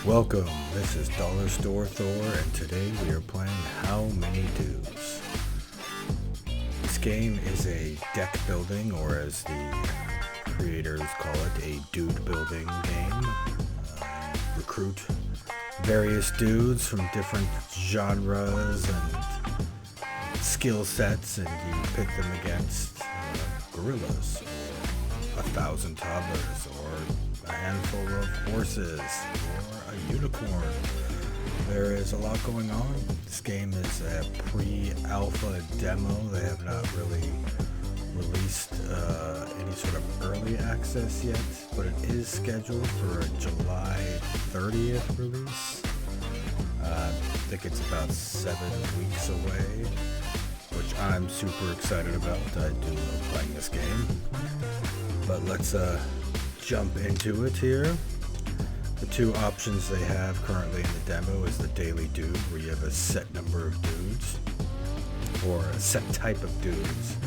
Welcome, this is Dollar Store Thor, and today we are playing How Many Dudes. This game is a deck building, or as the creators call it, a dude building game. Recruit various dudes from different genres and skill sets, and you pit them against gorillas, or 1,000 toddlers, or a handful of horses, or a unicorn. There is a lot going on. This game is a pre-alpha demo. They have not really released any sort of early access yet, but it is scheduled for a July 30th release. I think it's about 7 weeks away, which I'm super excited about. I do love playing this game. But let's jump into it here. The two options they have currently in the demo is the daily dude, where you have a set number of dudes, or a set type of dudes.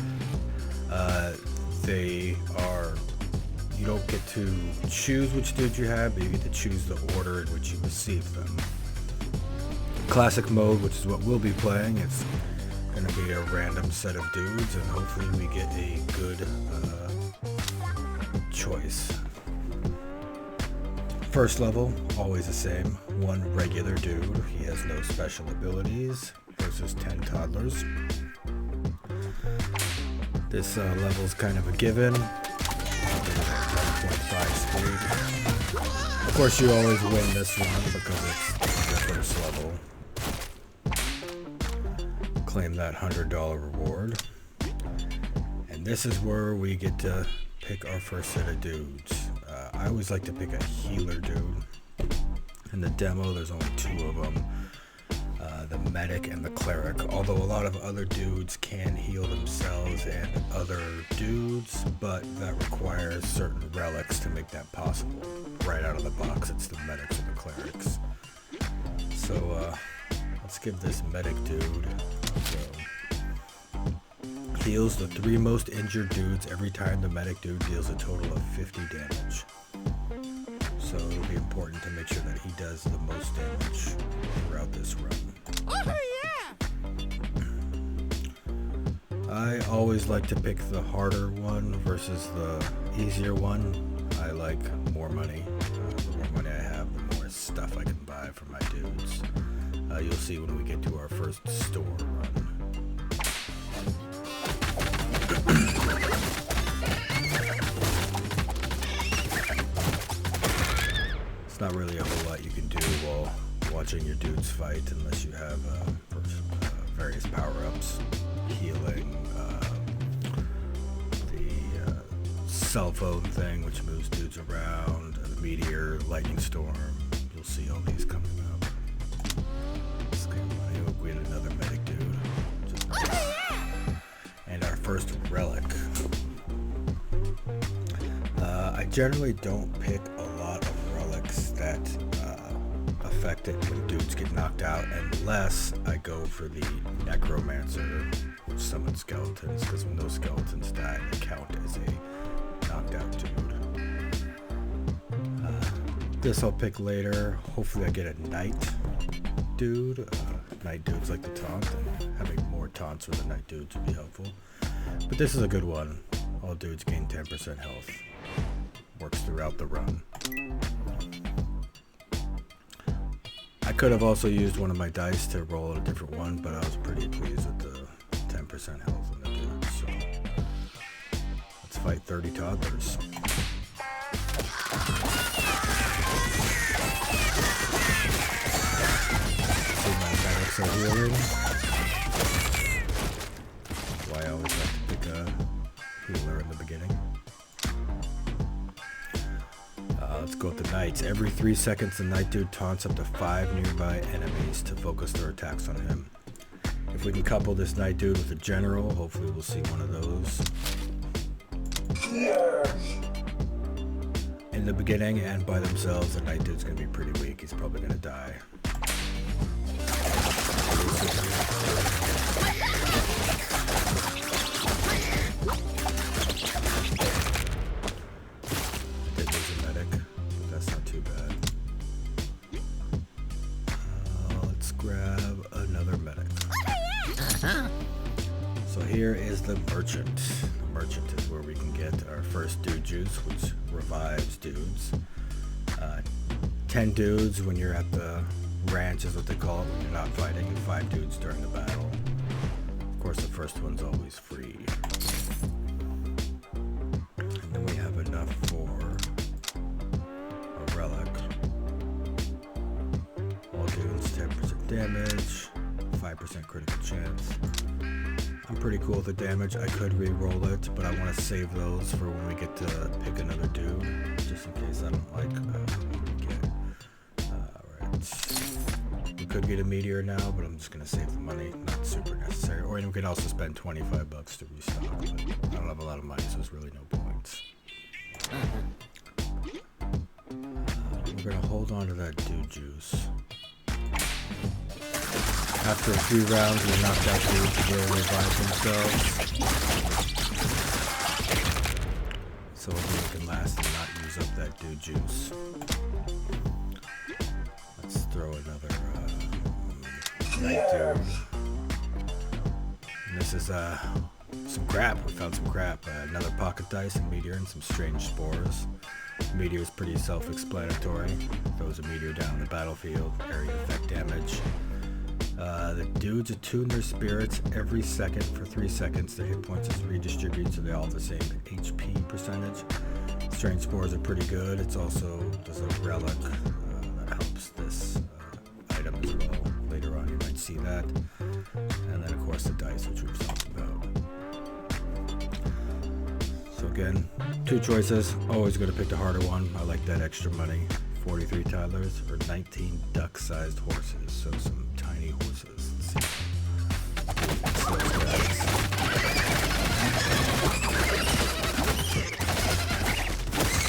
You don't get to choose which dudes you have, but you get to choose the order in which you receive them. Classic mode, which is what we'll be playing, it's going to be a random set of dudes, and hopefully we get a good choice. First level, always the same. One regular dude, he has no special abilities, versus 10 toddlers. This level's kind of a given. 1.5 speed. Of course, you always win this one because it's the first level. Claim that $100 reward. And this is where we get to pick our first set of dudes. I always like to pick a healer dude. In the demo, there's only 2 of them. The medic and the cleric, although a lot of other dudes can heal themselves and other dudes, but that requires certain relics to make that possible. Right out of the box, it's the medics and the clerics. So let's give this medic dude heals the 3 most injured dudes every time the medic dude deals a total of 50 damage. So it'll be important to make sure that he does the most damage throughout this run. Oh yeah! I always like to pick the harder one versus the easier one. I like more money. The more money I have, the more stuff I can buy for my dudes. You'll see when we get to our first store run. It's not really a whole lot you can do while watching your dudes fight, unless you have various power-ups, healing, the cell phone thing, which moves dudes around, the meteor, lightning storm. You'll see all these coming up. Let's get another medic dude. And our first relic. I generally don't pick a lot of relics that affect it when dudes get knocked out, unless I go for the necromancer, which summons skeletons, because when those skeletons die, they count as a knocked out dude. This I'll pick later. Hopefully I get a knight dude. Knight dudes like to taunt, and having more taunts with the knight dudes would be helpful. But this is a good one. All dudes gain 10% health. Works throughout the run. I could have also used one of my dice to roll a different one, but I was pretty pleased with the 10% health in the dude. So let's fight 30 toddlers. See, my medics are healing. That's why I always like to pick a healer in the beginning. Let's go with the knights. Every 3 seconds, the knight dude taunts up to 5 nearby enemies to focus their attacks on him. If we can couple this knight dude with a general, hopefully we'll see one of those. In the beginning and by themselves, the knight dude's going to be pretty weak. He's probably going to die. here is the merchant. The merchant is where we can get our first dude juice, which revives dudes. 10 dudes when you're at the ranch is what they call it, when you're not fighting, and 5 dudes during the battle. Of course, the first one's always free. And then we have enough for a relic. All dudes, 10% damage, 5% critical chance. I'm pretty cool with the damage. I could re-roll it, but I want to save those for when we get to pick another dude, just in case I don't like what we get. Alright. We could get a meteor now, but I'm just going to save the money. Not super necessary. Or we could also spend $25 to restock, but I don't have a lot of money, so there's really no point. We're going to hold on to that dude juice. After a few rounds, we knocked out dudes to really revive themselves. So hopefully we can last and not use up that dude juice. Let's throw another night dude. And this is some crap. We found some crap. Another pocket dice, a meteor, and some strange spores. Meteor is pretty self-explanatory. Throws a meteor down the battlefield, area effect damage. The dudes attune their spirits every second for 3 seconds. The hit points is redistributed so they all have the same HP percentage. Strange spores are pretty good. It's also, there's a relic that helps this item as well. Later on you might see that. And then of course the dice, which we've talked about. So again, 2 choices. Always going to pick the harder one. I like that extra money. 43 toddlers or 19 duck-sized horses. So some tiny horses. Let's see.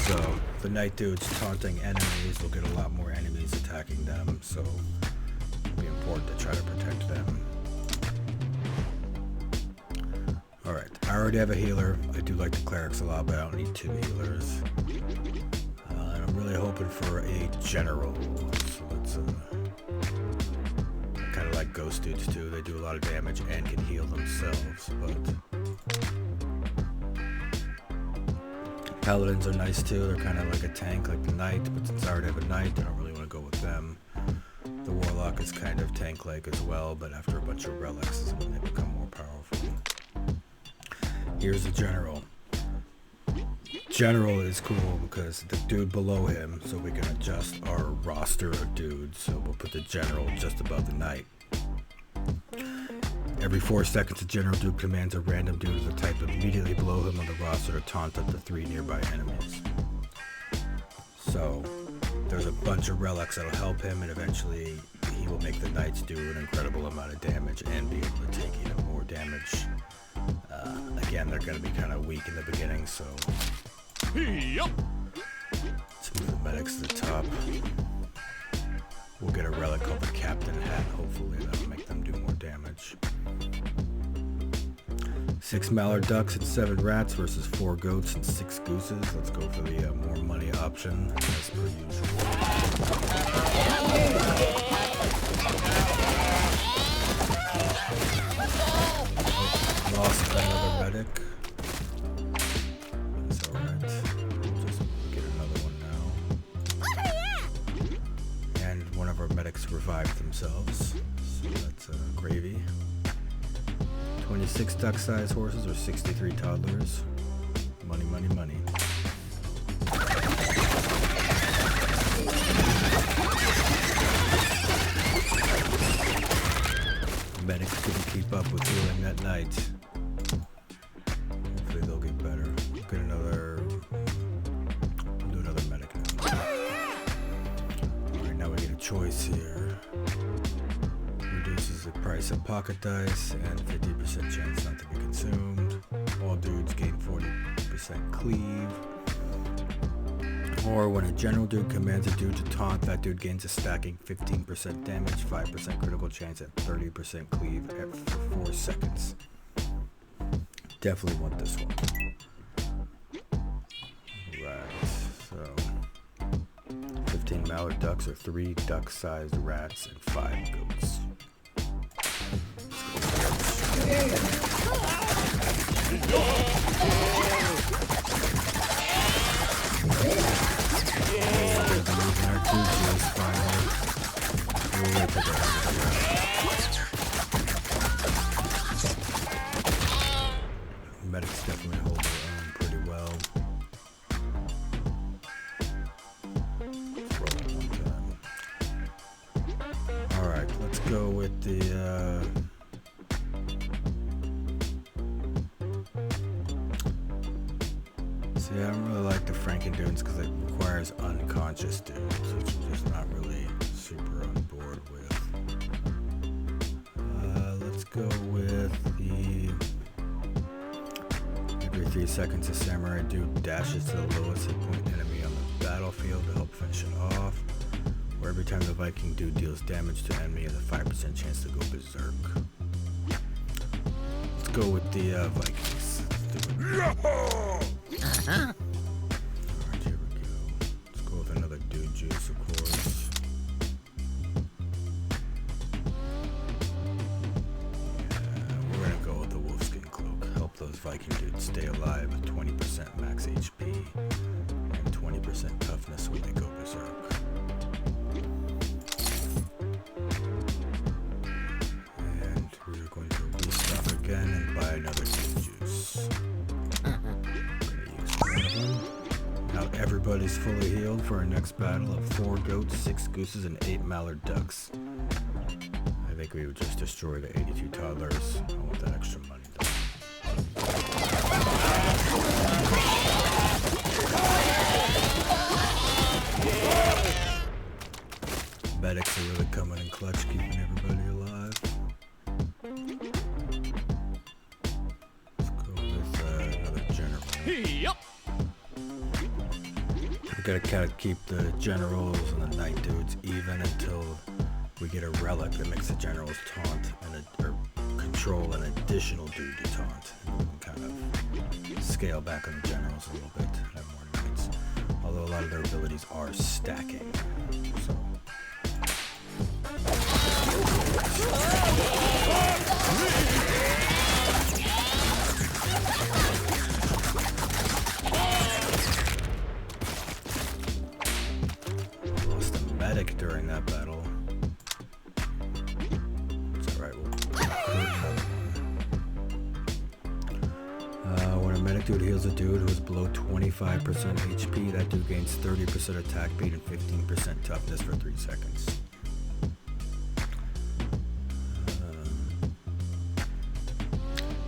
So the night dudes taunting enemies will get a lot more enemies attacking them. So it'll be important to try to protect them. Alright, I already have a healer. I do like the clerics a lot, but I don't need 2 healers. I'm really hoping for a general. So let's kind of like ghost dudes too. They do a lot of damage and can heal themselves, but paladins are nice too. They're kind of like a tank, like the knight, but since I already have a knight, I don't really want to go with them. The warlock is kind of tank-like as well, but after a bunch of relics is when they become more powerful. Here's a general. General is cool because the dude below him, so we can adjust our roster of dudes. So we'll put the general just above the knight. Every 4 seconds, the general dude commands a random dude of the type immediately below him on the roster to taunt up to 3 nearby enemies. So there's a bunch of relics that'll help him, and eventually he will make the knights do an incredible amount of damage and be able to take even more damage. Again, they're going to be kind of weak in the beginning, so let's move the medics to the top. We'll get a relic called the Captain Hat. Hopefully that'll make them do more damage. 6 mallard ducks and 7 rats versus 4 goats and 6 gooses. Let's go for the more money option, as per usual. Lost another medic. That's alright. We'll just get another one now. And one of our medics revived themselves. So that's gravy. 26 duck-sized horses or 63 toddlers. Money, money, money. Medics couldn't keep up with healing that night. Hopefully they'll get better. We'll get another... We'll do another medic now. Alright, now we get a choice here. Reduces the price of pocket dice and 50% chance not to be consumed. All dudes gain 40% cleave. Or when a general dude commands a dude to taunt, that dude gains a stacking 15% damage, 5% critical chance, and 30% cleave for 4 seconds. Definitely want this one. Right, so 15 mallard ducks or 3 duck-sized rats and 5 goats. Let's go. Our juices finally. We'll wait till they're medics definitely hold their own pretty well. Alright, let's go with the see, I don't really like the Franken dudes because it requires unconscious dudes, which I'm just not really super on board with. Let's go with the every 3 seconds a samurai dude dashes to the lowest hit point enemy on the battlefield to help finish it off. Or every time the Viking dude deals damage to an enemy has a 5% chance to go berserk. Let's go with the Vikings. Alright, here we go. Let's go with another dude juice, of course. Yeah, we're gonna go with the wolfskin cloak. Help those Viking dudes stay alive with 20% max HP and 20% toughness when they go berserk. And buy another dude juice. Now everybody's fully healed for our next battle of 4 goats, 6 gooses, and 8 mallard ducks. I think we would just destroy the 82 toddlers. I want that extra money though. Medics are really coming in clutch, keeping everybody alive. Yep. We gotta kind of keep the generals and the knight dudes even until we get a relic that makes the generals taunt or control an additional dude to taunt. And we can kind of scale back on the generals a little bit and have more knights. Although a lot of their abilities are stacking. So. During that battle. It's alright, we'll when a medic dude heals a dude who is below 25% HP, that dude gains 30% attack speed and 15% toughness for 3 seconds.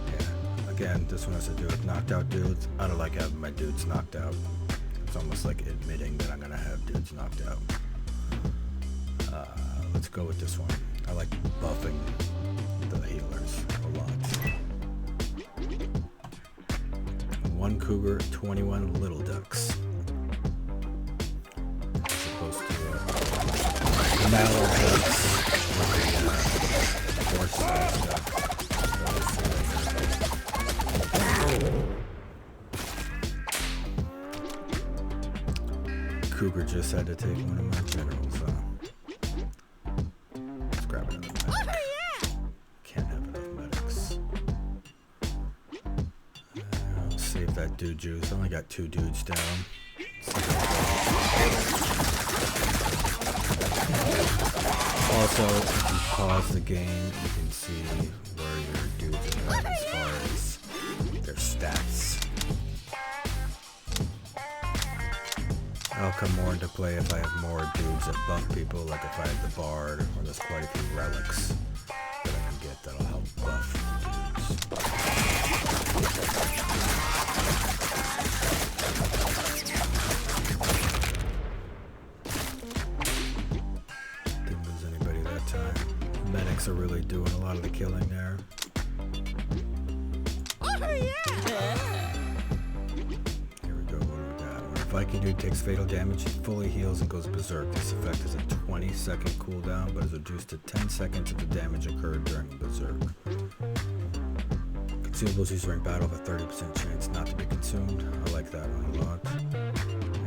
Yeah, again, this one has to do with knocked out dudes. I don't like having my dudes knocked out. It's almost like admitting that I'm gonna have dudes knocked out. Let's go with this one. I like buffing the healers a lot. 1 cougar, 21 little ducks. As opposed to mallard ducks. Horse-sized ducks. Cougar just had to take one of my generals, grab another medic. Oh, yeah. Can't have enough medics. I'll save that dude juice. I only got 2 dudes down. Also, if you pause the game, you can see where your dudes are at as far as their stats. That'll come more into play if I have more dudes that buff people, like if I have the bard, or there's quite a few relics that I can get that'll help buff dudes. Didn't lose anybody that time. Medics are really doing a lot of the killing there. Oh, yeah. Viking dude takes fatal damage, he fully heals and goes berserk. This effect has a 20-second cooldown, but is reduced to 10 seconds if the damage occurred during berserk. Consumables used during battle have a 30% chance not to be consumed. I like that one a lot.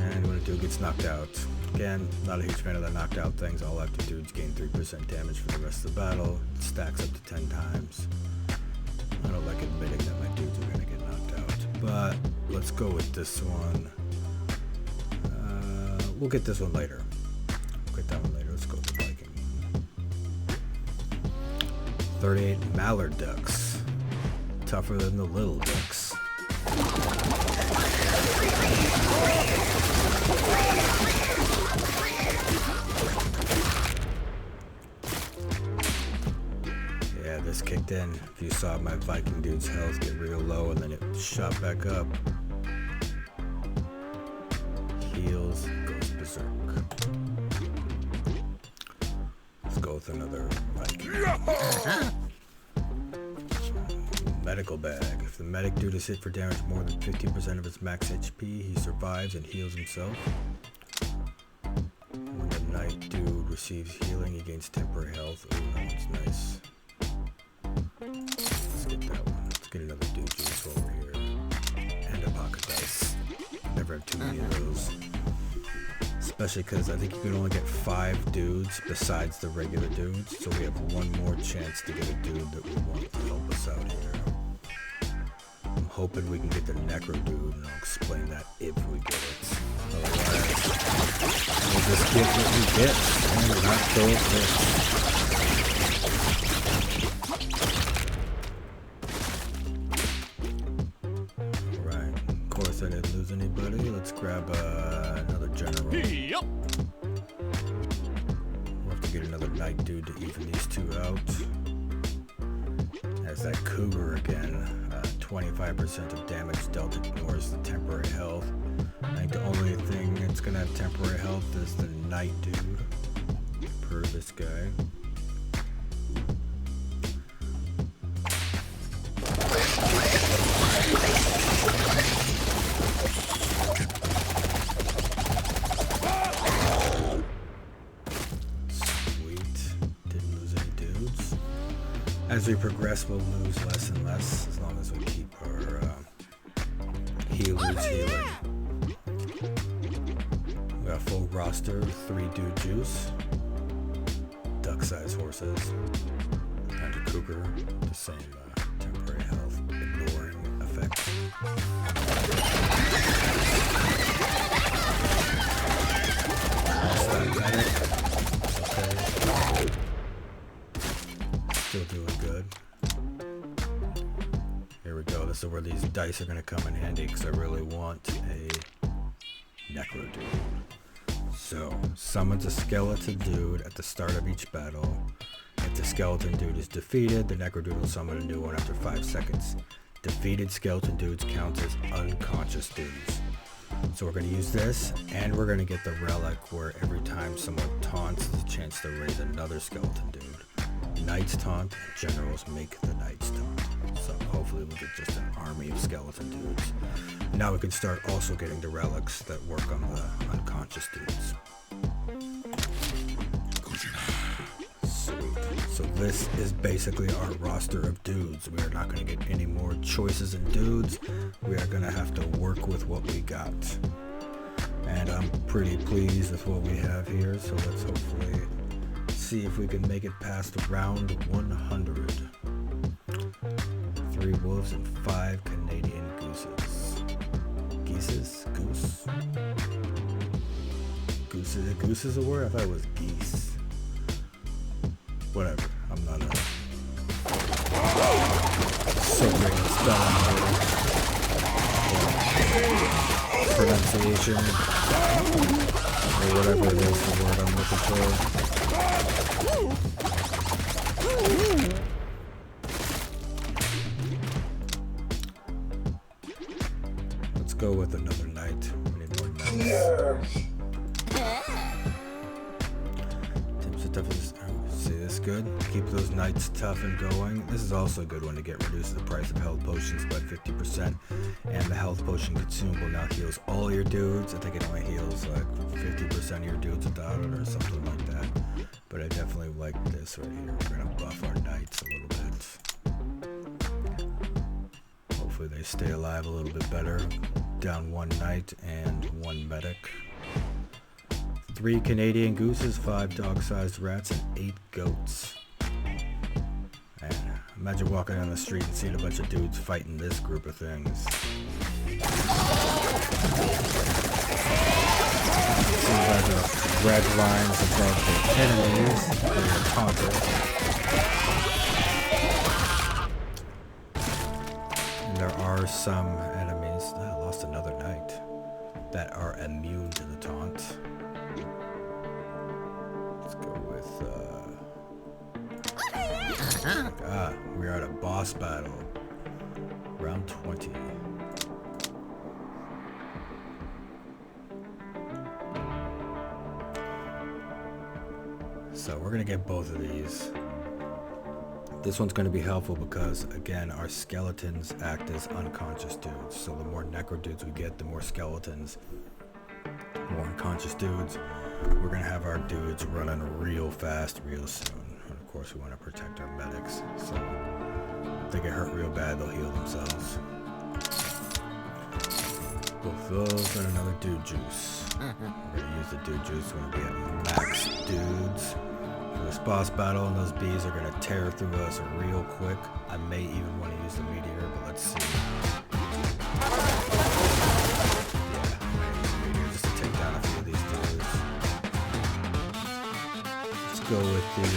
And when a dude gets knocked out, again, not a huge fan of the knocked out things. All active dudes gain 3% damage for the rest of the battle. It stacks up to 10 times. I don't like admitting that my dudes are gonna get knocked but let's go with this one. We'll get this one later. We'll get that one later. Let's go with the Viking. 38 mallard ducks. Tougher than the little ducks. Yeah, this kicked in. If you saw my Viking dude's health get real low and then it shot back up. Heals, goes berserk. Let's go with another Viking. Medical bag. If the medic dude is hit for damage more than 50% of his max HP, he survives and heals himself. When the knight dude receives healing, he gains temporary health. Ooh, that one's nice. Let's get that one. Let's get another dude juice while we're here. And a pocket dice. Never have too many of those. Especially because I think you can only get 5 dudes besides the regular dudes. So we have one more chance to get a dude that we want to help us out here. I'm hoping we can get the necro dude, and I'll explain that if we get it. Otherwise, we'll just get what we get and not throw it first. Alright, of course I didn't lose anybody. Let's grab another general. Yep. We'll have to get another knight dude to even these two out. As that cougar again. 25% of damage dealt ignores the temporary health. I think the only thing that's gonna have temporary health is the knight dude. Per this guy. Sweet. Didn't lose any dudes. As we progress, we'll lose less and less as long as we keep our healers healing. We got a full roster, 3 dude juice, duck-sized horses, and a cougar, the same temporary health, ignoring effect. Medic. Okay. Still doing good. Here we go. This is where these dice are going to come in handy because I really want a necro dude. So, summons a skeleton dude at the start of each battle. If the skeleton dude is defeated, the necro dude will summon a new one after 5 seconds. Defeated skeleton dudes count as unconscious dudes. So we're going to use this, and we're going to get the relic where every time someone taunts, there's a chance to raise another skeleton dude. Knights taunt, and generals make the knights taunt. So hopefully we'll get just an army of skeleton dudes. Now we can start also getting the relics that work on the unconscious dudes. Sweet. So this is basically our roster of dudes. We are not going to get any more choices in dudes. We are going to have to work with what we got. And I'm pretty pleased with what we have here, so let's hopefully see if we can make it past round 100. 3 wolves and 5 Canadian gooses. Geeses? Goose? Gooses? Goose is a word? I thought it was geese. Whatever. I'm not a so great at spelling or pronunciation or whatever it is the word I'm looking for. Let's go with another knight. We need more knights. Tips of toughness. See this good? Keep those knights tough and going. This is also a good one to get reduced the price of health potions by 50%. And the health potion consumable now heals all your dudes. I think it only heals like 50% of your dudes without it or something like that. But I definitely like this right here. We're gonna buff our knights a little bit. Hopefully they stay alive a little bit better. Down 1 knight and 1 medic. 3 Canadian gooses, 5 dog-sized rats, and 8 goats. And Imagine walking down the street and seeing a bunch of dudes fighting this group of things. Seems like the red lines above the enemies are taunted. And there are some enemies, I lost another knight, that are immune to the taunt. Let's go with, we are at a boss battle. Round 20. So we're gonna get both of these. This one's gonna be helpful because, again, our skeletons act as unconscious dudes. So the more necro dudes we get, the more skeletons, more unconscious dudes. We're gonna have our dudes running real fast, real soon. And of course, we want to protect our medics. So if they get hurt real bad, they'll heal themselves. Both those and another dude juice. We're gonna use the dude juice when we get max dudes for this boss battle, and those bees are gonna tear through us real quick. I may even want to use the meteor, but let's see. Go with the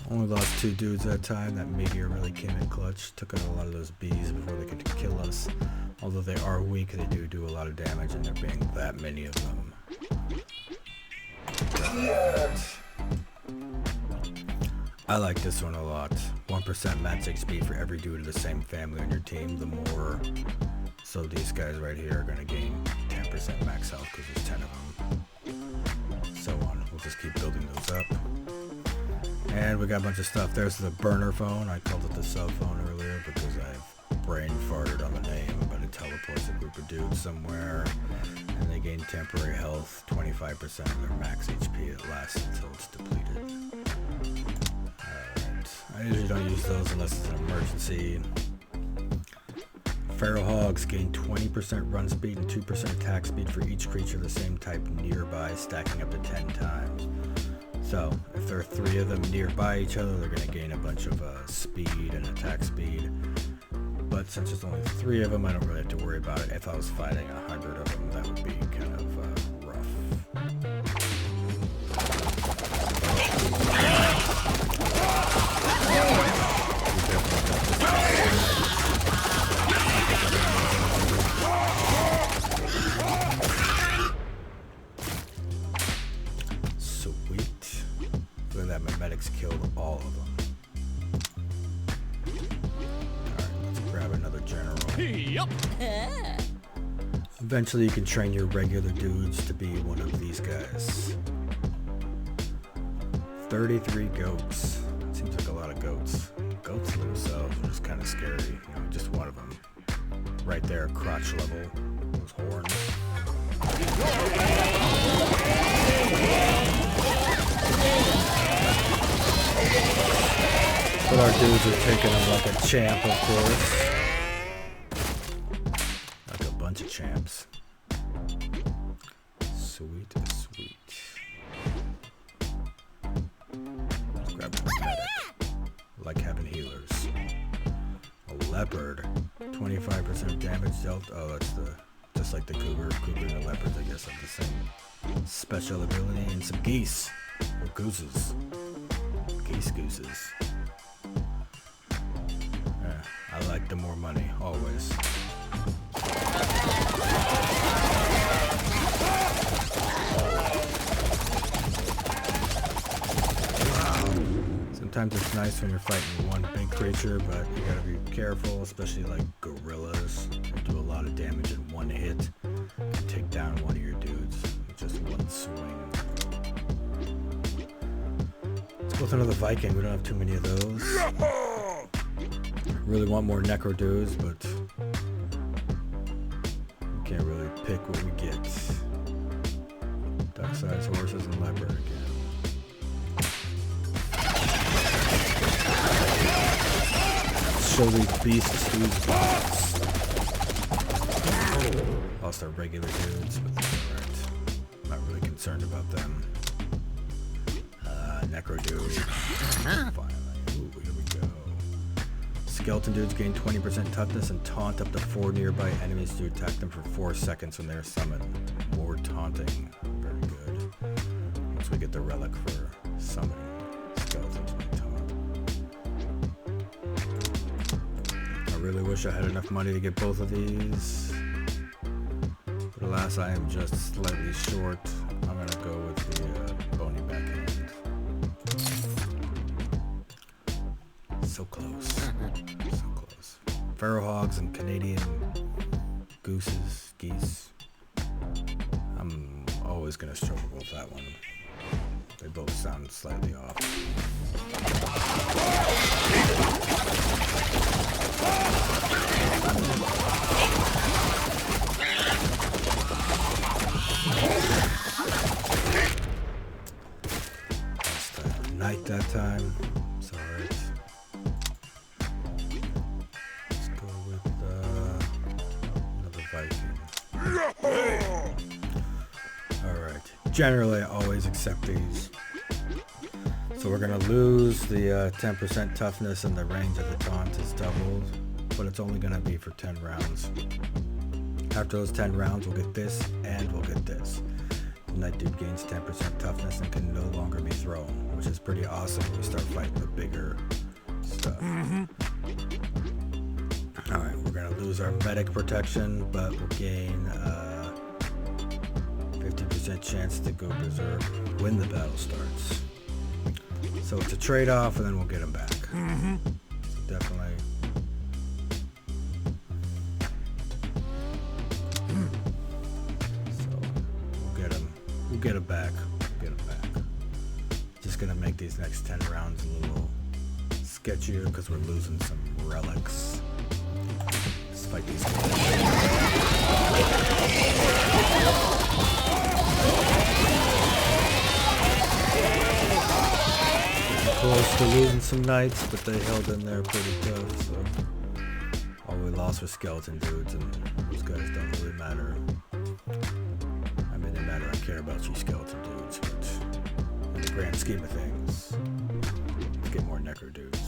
only lost 2 dudes that time. That meteor really came in clutch. Took out a lot of those bees before they could kill us. Although they are weak, they do a lot of damage, and there being that many of them. I like this one a lot. 1% max HP for every dude of the same family on your team. The more, so these guys right here are going to gain 10% max health because there's 10 of them. So on. We'll just keep building those up. And we got a bunch of stuff. There's the burner phone. I called it the cell phone earlier because I've brain farted on the name, but it teleports a group of dudes somewhere, and they gain temporary health, 25% of their max HP. It lasts until it's depleted. I usually don't use those unless it's an emergency. Feral hogs gain 20% run speed and 2% attack speed for each creature of the same type nearby, stacking up to 10 times. So if there are 3 of them nearby each other, they're going to gain a bunch of speed and attack speed. But since there's only 3 of them, I don't really have to worry about it. If I was fighting 100 of them, that would be kind of rough. Sweet. Look at that, my medics killed all of them. Alright, let's grab another general. Yep. Eventually you can train your regular dudes to be one of these guys. 33 goats. Seems like a lot of goats. Goats themselves are just kind of scary. You know, just one of them. Right there, crotch level. Those horns. But our dudes are taking them like a champ, of course. Like a bunch of champs. Sweet, sweet. Let's grab a medic. Like having healers. A leopard. 25% damage dealt. Oh, that's just like the cougar. Cougar and the leopards, I guess, have the same special ability. And some geese. Or gooses. Gooses. I like the more money, always. Sometimes it's nice when you're fighting one big creature, but you gotta be careful, especially like gorillas. They do a lot of damage in one hit. You can take down one of your dudes with just one swing. Let's go with another Viking. We don't have too many of those. Really want more necro dudes, but we can't really pick what we get. Duck-sized horses and leopard again. Show these beasts who's boss. Lost our regular dudes, but that's alright. Not really concerned about them. Necro dude. Finally. Ooh, here we go. Skeleton dudes gain 20% toughness and taunt up to 4 nearby enemies to attack them for 4 seconds when they are summoned. More taunting. Very good. Once we get the relic for summoning skeletons with taunt. I really wish I had enough money to get both of these. But alas, I am just slightly short. I'm going to go with the bony backhand. So close. So close. Pharaoh hogs and Canadian geese. I'm always going to struggle with that one. They both sound slightly off. Night that time. It's alright. Let's go with another Viking. Alright. Generally, I always accept these. So we're going to lose the 10% toughness and the range of the taunt is doubled. But it's only going to be for 10 rounds. After those 10 rounds, we'll get this and we'll get this. Night dude gains 10% toughness and can no longer be thrown, which is pretty awesome when we start fighting the bigger stuff. Alright, we're going to lose our medic protection, but we'll gain 50% chance to go berserk when the battle starts. So it's a trade-off, and then we'll get him back. So definitely. We'll get him back. Just gonna make these next 10 rounds a little sketchier because we're losing some relics. Let's fight these guys. Close to losing some knights, but they held in there pretty tough. So all we lost were skeleton dudes, and those guys don't really matter. I care about you skeleton dudes, but in the grand scheme of things, let's get more necro dudes.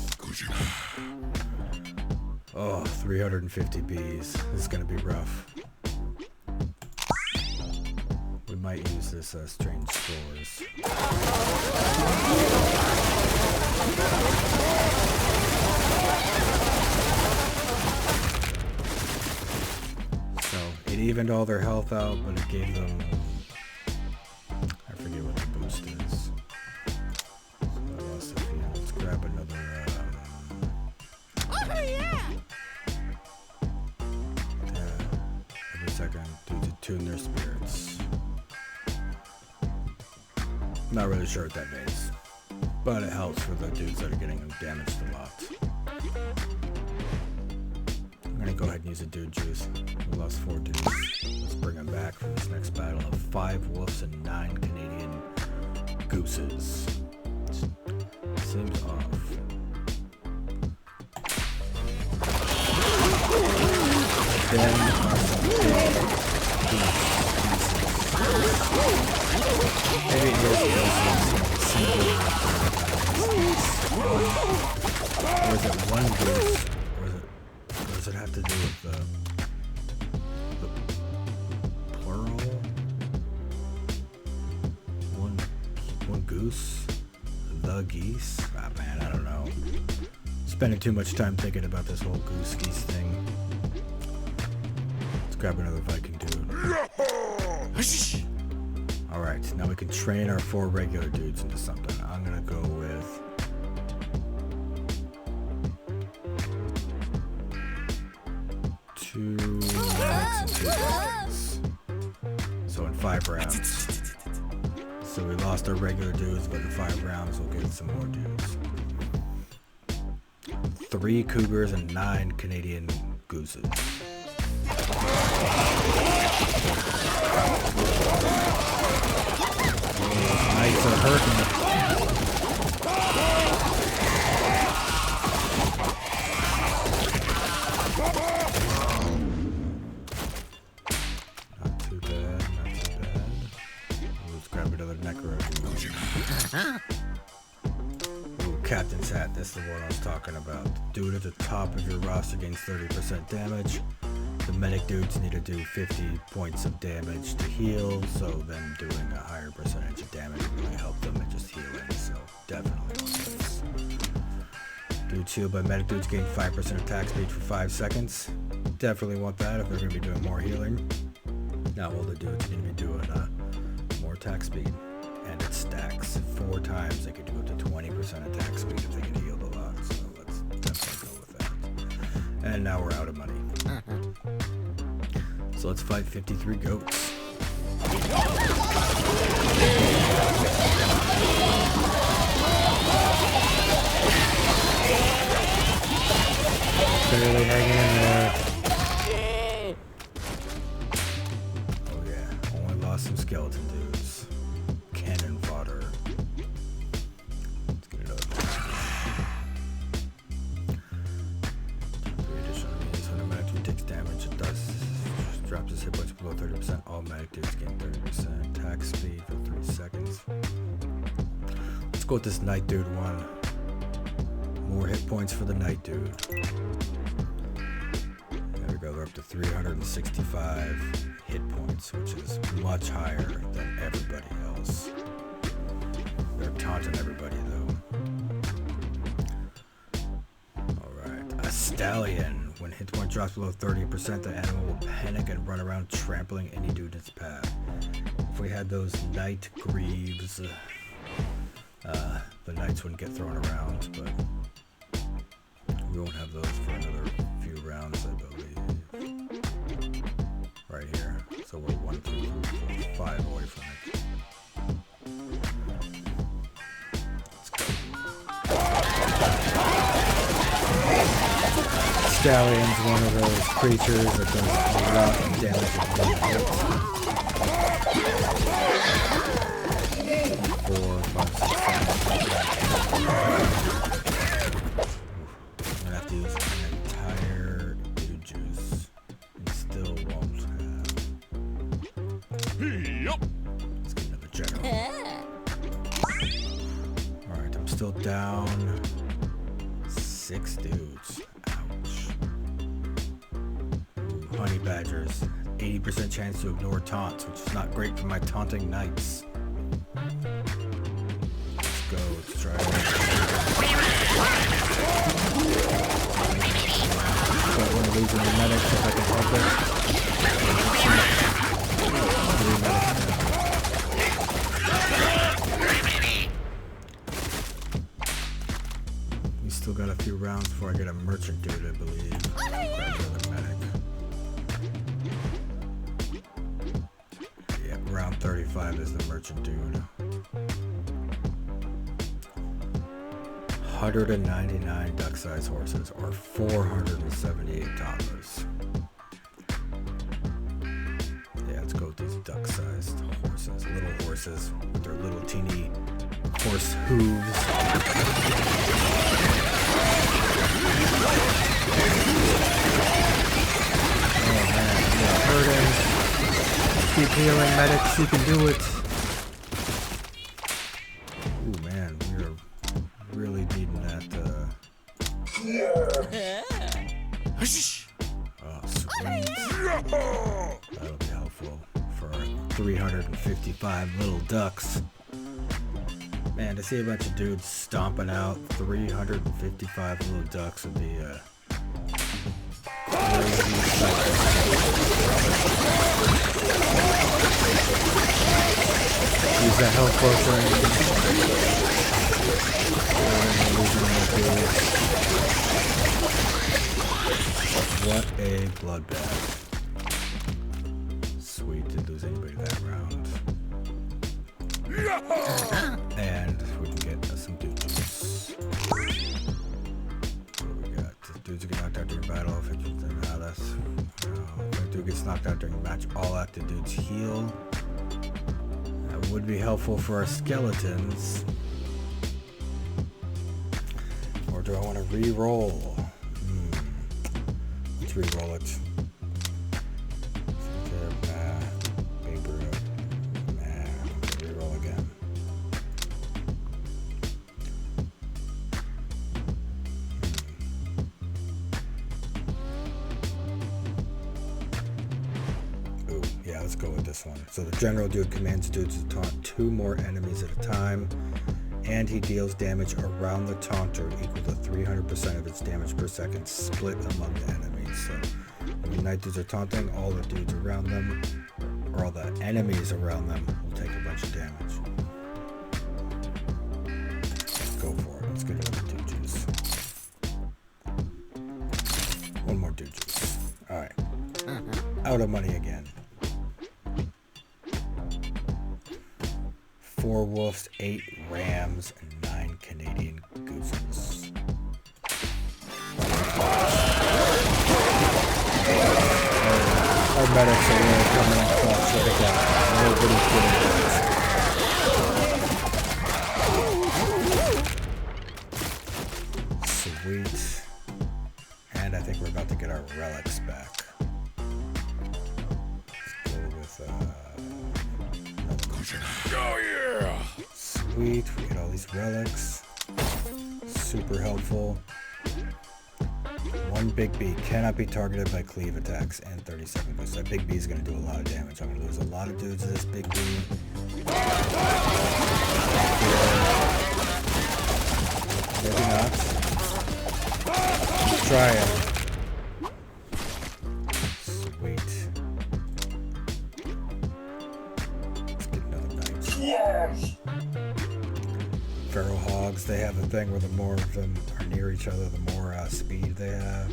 Oh, 350 bees. This is gonna be rough. We might use this strange spores. So it evened all their health out, but it gave them, I forget what the boost is. So I lost a few. Let's grab another. Oh yeah! Every second to tune their spirits. Not really sure what that means, but it helps for the dudes that are getting damaged a lot. I'm gonna go ahead and use a dude juice. We lost 4 dudes. Let's bring them back for this next battle of 5 wolves and 9 Canadian gooses. Seems off. Then maybe it is single. Or is it one goose? Or does it have to do with the plural? One goose? The geese? Ah man, I don't know. Spending too much time thinking about this whole goose geese thing. Let's grab another Viking dude. Alright, now we can train our 4 regular dudes into something. I'm gonna go with 2 medics and 2 Vikings. So in 5 rounds. So we lost our regular dudes, but in 5 rounds we'll get some more dudes. 3 cougars and 9 Canadian gooses. Knights are hurting. Captain's hat. This is the one I was talking about. The dude at the top of your roster gains 30% damage. The medic dudes need to do 50 points of damage to heal, so then doing a higher percentage of damage really help them than just healing, so definitely want this. Dudes healed by medic dudes gain 5% attack speed for 5 seconds. Definitely want that if they're going to be doing more healing. Now all the dudes are going to be doing more attack speed, and it stacks 4 times. They can do up to 20% attack speed if they can heal a lot, so let's definitely go with that. And now we're out of money. So let's fight 53 goats. Barely hanging in there. Oh yeah, only lost some skeleton dudes. Cannon fodder. Let's get it up. 3 additional enemies. When a medic dude takes damage, it does drops his hit points below 30%. All medic dudes gain 30% attack speed for 3 seconds. Let's go with this knight dude one. More hit points for the knight dude. There we go, they're up to 365 hit points, which is much higher than everybody else. They're taunting everybody though. Alright, a stallion. When hit point drops below 30%, the animal will panic and run around trampling any dude in its path. If we had those knight greaves, the knights wouldn't get thrown around, but we won't have those for another few rounds, I believe. Right here. So we're 1, 2, 3, 4, 5 away from it. Let's go. Stallion's one of those creatures that does a lot of damage at 1 hit. 4, 5, 6, 7, 8. I'm gonna have to use an entire dude juice and still won't have. Let's get another general. Alright, I'm still down 6 dudes. Ouch. Ooh, honey badgers. 80% chance to ignore taunts, which is not great for my taunting knights. Let's go, let's try it. Don't want to lose any medics if I can help it. We still got a few rounds before I get a merchant dude, I believe. Grab another medic. Yeah, round 35 is the merchant dude. 199 duck-sized horses, or 478 toddlers. Yeah, let's go with these duck-sized horses. Little horses with their little teeny horse hooves. Oh man, yeah, hurting. Keep healing, medics, you can do it. Ooh man, we're really needing that, Oh, sweet. That'll be helpful for our 355 little ducks. Man, to see a bunch of dudes stomping out 355 little ducks would be a crazy sight. Use that health potion. What a bloodbath. Sweet, didn't lose anybody that round. And we can get some dudes. What do we got? Dudes get knocked out during battle. If a dude gets knocked out during a match, all active dudes heal. That would be helpful for our skeletons. Or do I want to re-roll? Let's re-roll it. go with this one. So the general dude commands dudes to taunt 2 more enemies at a time, and he deals damage around the taunter equal to 300% of its damage per second split among the enemies. So when the night dudes are taunting, all the dudes around them, or all the enemies around them, will take a bunch of damage. Go for it. Let's get another dude juice. One more dude juice. Alright. Out of money again. 4 wolves, 8 rams, and 9 Canadian gooses. Our medics are really coming in clutch. Look at that. Nobody's getting hurt. Sweet. And I think we're about to get our relics back. Let's go with Oh yeah! Sweet, we get all these relics. Super helpful. 1 big B cannot be targeted by cleave attacks and 37 boosts. That big B is going to do a lot of damage. I'm going to lose a lot of dudes to this big B. Maybe not. Let's try it. Sweet. Let's get another knight. Yes! Feral hogs, they have a thing where the more of them are near each other, the more speed they have.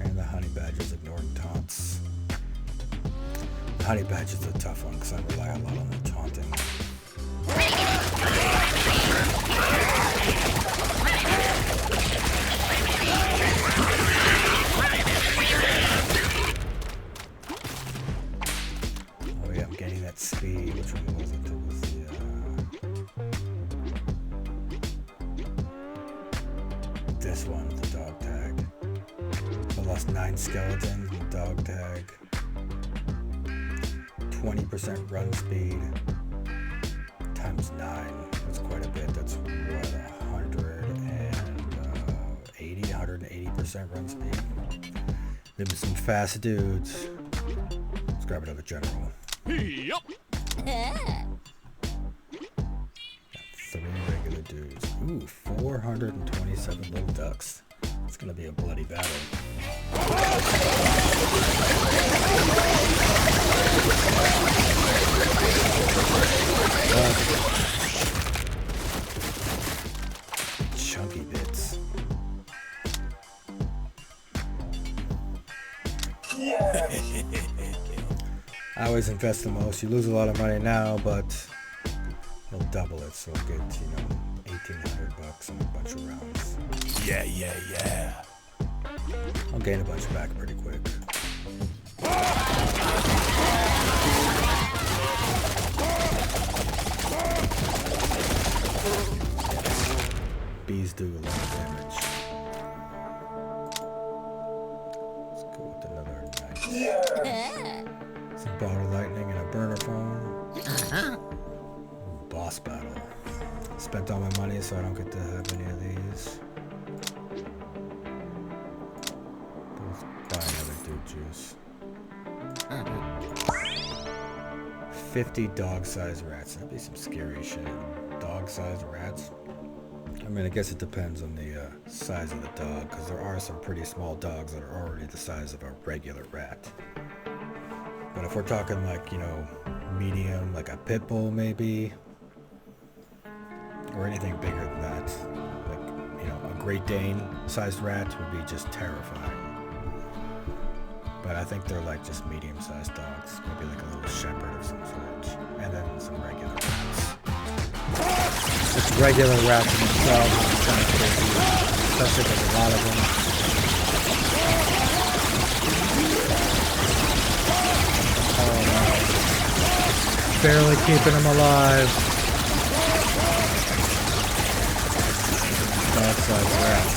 And the honey badgers ignore taunts. The honey badger is a tough one because I rely a lot on the taunting. Oh yeah, I'm getting that speed. Which one was it? It was the this one, the dog tag. I lost 9 skeletons in the dog tag. 20% run speed times 9. That's quite a bit. That's what, 180% run speed. Maybe some fast dudes. Let's grab another general. Yup! Got 3 regular dudes. Ooh, 427 little ducks. It's gonna be a bloody battle. Chunky bits. I always invest the most. You lose a lot of money now, but you'll double it, so you'll get, $1,800 on a bunch of rounds. Yeah, yeah, yeah. I'll gain a bunch back pretty quick. Bees do a lot of damage. Let's go with another knight. Some bottle lightning and a burner phone. Boss battle. Spent all my money, so I don't get to have any of these. Let's buy another dude juice. 50 dog-sized rats. That'd be some scary shit. Dog-sized rats? I mean, I guess it depends on the size of the dog, because there are some pretty small dogs that are already the size of a regular rat. But if we're talking like, medium, like a pit bull maybe, or anything bigger than that, like, a Great Dane sized rat would be just terrifying. But I think they're like just medium sized dogs, maybe like a little shepherd of some sort, and then some regular rats. It's regular rats in themselves, it's kind of crazy, especially with a lot of them. Oh no. Barely keeping them alive. Dog-sized rats.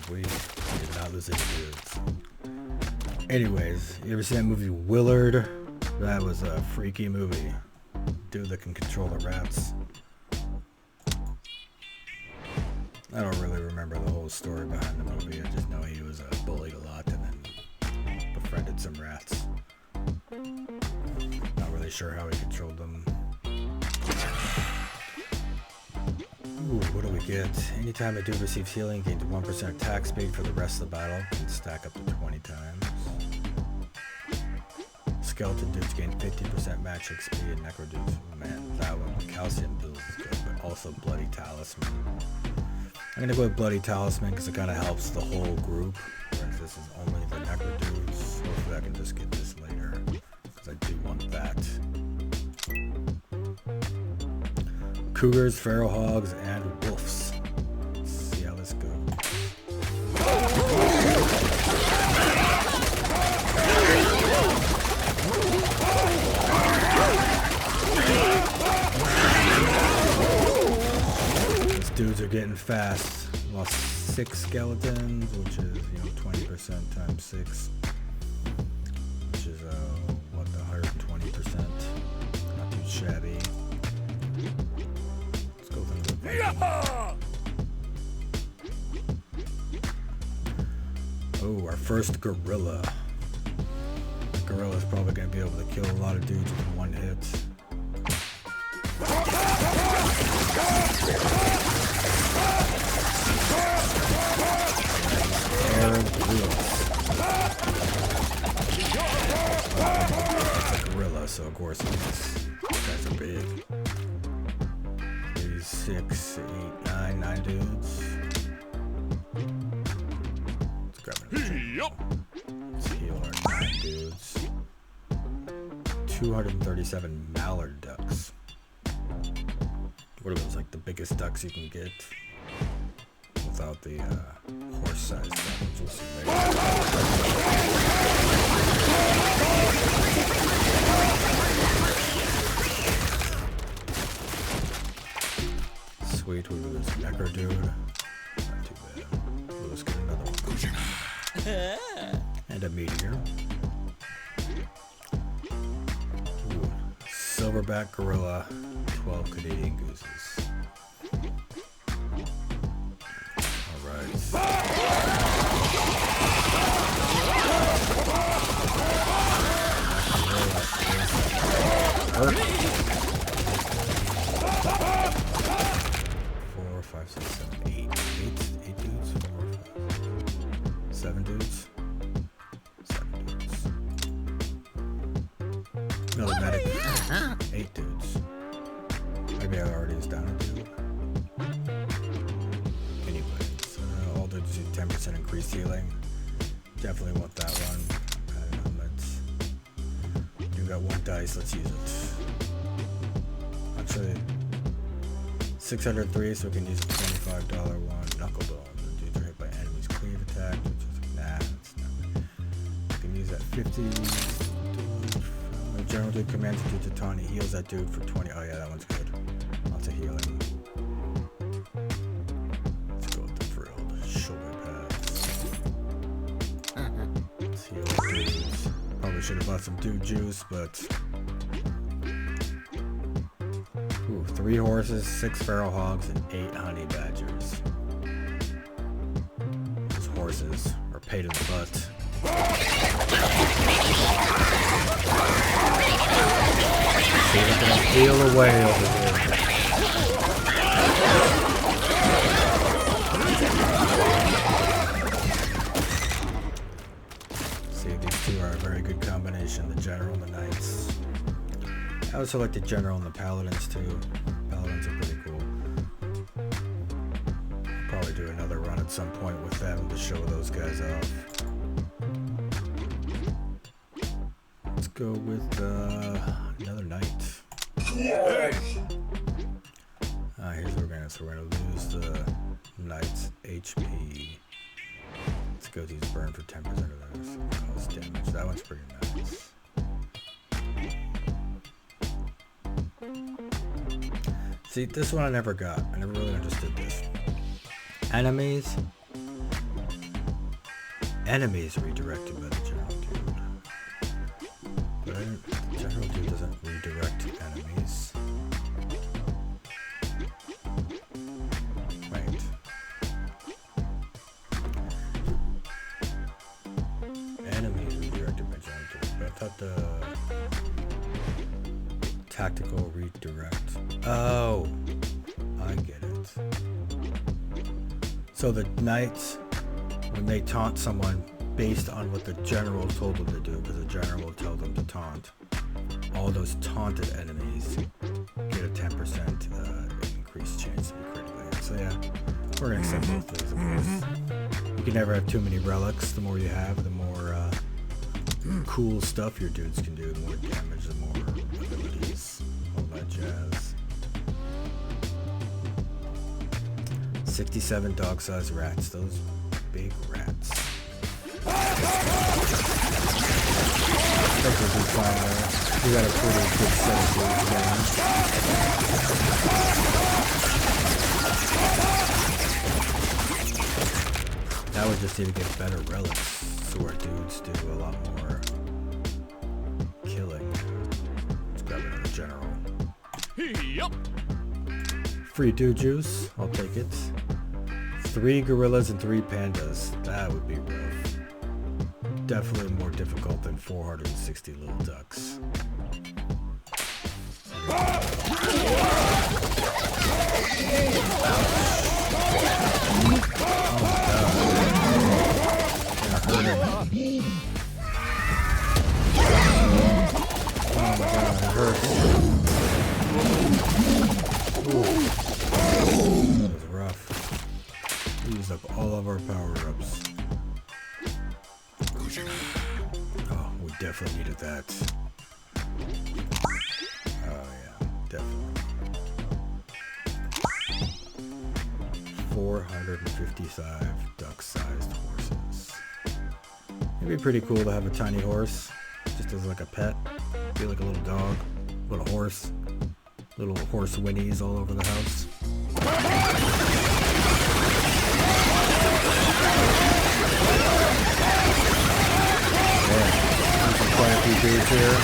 Sweet. Did not lose any dudes. Anyways, you ever seen that movie Willard? That was a freaky movie. Dude that can control the rats. I don't really remember the whole story behind the movie. I just know he was bullied a lot, and then and some rats. Not really sure how he controlled them. Ooh, what do we get? Anytime a dude receives healing, gains 1% attack speed for the rest of the battle. Can stack up to 20 times. Skeleton dudes gain 50% magic speed, and necro dudes, man, that one. Calcium dudes is good, but also Bloody Talisman. I'm gonna go with Bloody Talisman because it kind of helps the whole group, whereas this is only the necro dudes. Hopefully I can just get this later, because I do want that. Cougars, feral hogs, and wolves. Let's see how this goes. These dudes are getting fast. Lost 6 skeletons, which is 20% times 6, which is what, 120%. Not too shabby. Let's go through the Viking. Oh, our first gorilla. The gorilla is probably going to be able to kill a lot of dudes with one hit. It's a gorilla, so of course these guys are big. 3, 6, 8, 9 dudes. Let's grab another. Let's heal our 9 dudes. 237 mallard ducks. What are those, like the biggest ducks you can get? Without the horse-sized damage, we'll see later. Sweet, we lose Necro dude. Not too bad. Let's get another one. And a meteor. Ooh. Silverback gorilla, 12 Canadian gooses. Alright. 4, 5, 6, 7, 8. 8 dudes? 4, 5, 7 dudes? 7 dudes. Another medic. 8 dudes. Maybe I already was down a dude. Anyways, all dudes do 10% increased healing. Definitely want that one. You got 1 dice, let's use it. Actually, 603, so we can use a $25 one. Knuckle bone. The dudes are hit by enemies' cleave attack. Nah, that's not. We can use that 50. The general dude commands a dude to taunt. He heals that dude for 20. Oh yeah, that one's good. Lots of healing. Let's go with the frilled shoulder pads. Let's heal the dudes. Probably should have bought some dude juice, but. Ooh, 3 horses, 6 feral hogs, and 8 honey badgers. Those horses are paid in the butt. See, they're gonna peel away over here. See, these two are a very good combination, the general and the knights. I also like the general and the paladins too. Paladins are pretty cool. Probably do another run at some point with them to show those guys off. Let's go with another knight. Here's what we're gonna. So we're gonna lose the knight's HP. Let's go to use burn for 10% of those cost damage. That one's pretty nice. See, this one I never got. I never really understood this. Enemies redirected by the general dude. But the general dude doesn't redirect enemies. Right. Enemies redirected by general tactical redirect. Oh, I get it. So the knights, when they taunt someone based on what the general told them to do, because the general will tell them to taunt, all those taunted enemies get a 10% increased chance to be critically hit. So yeah, we're going to accept both things, of course. You can never have too many relics. The more you have, the more cool stuff your dudes can do, the more damage, the more abilities, all that jazz. 67 dog-sized rats, those big rats. I think we'll be fine there. We got a pretty good set of dudes now. Now we just need to get better relics so our dudes do a lot more killing. Let's grab another general. Yup. Free dude juice, I'll take it. 3 gorillas and 3 pandas. That would be rough. Definitely more difficult than 460 little ducks. Oh my god, it hurts. Ooh. That was rough. We used up all of our power-ups. Oh, we definitely needed that. Oh yeah, definitely. 455 duck-sized horses. It'd be pretty cool to have a tiny horse, just as like a pet. Be like a little dog, little horse, little horse whinnies all over the house. Yeah, quite a few dudes here.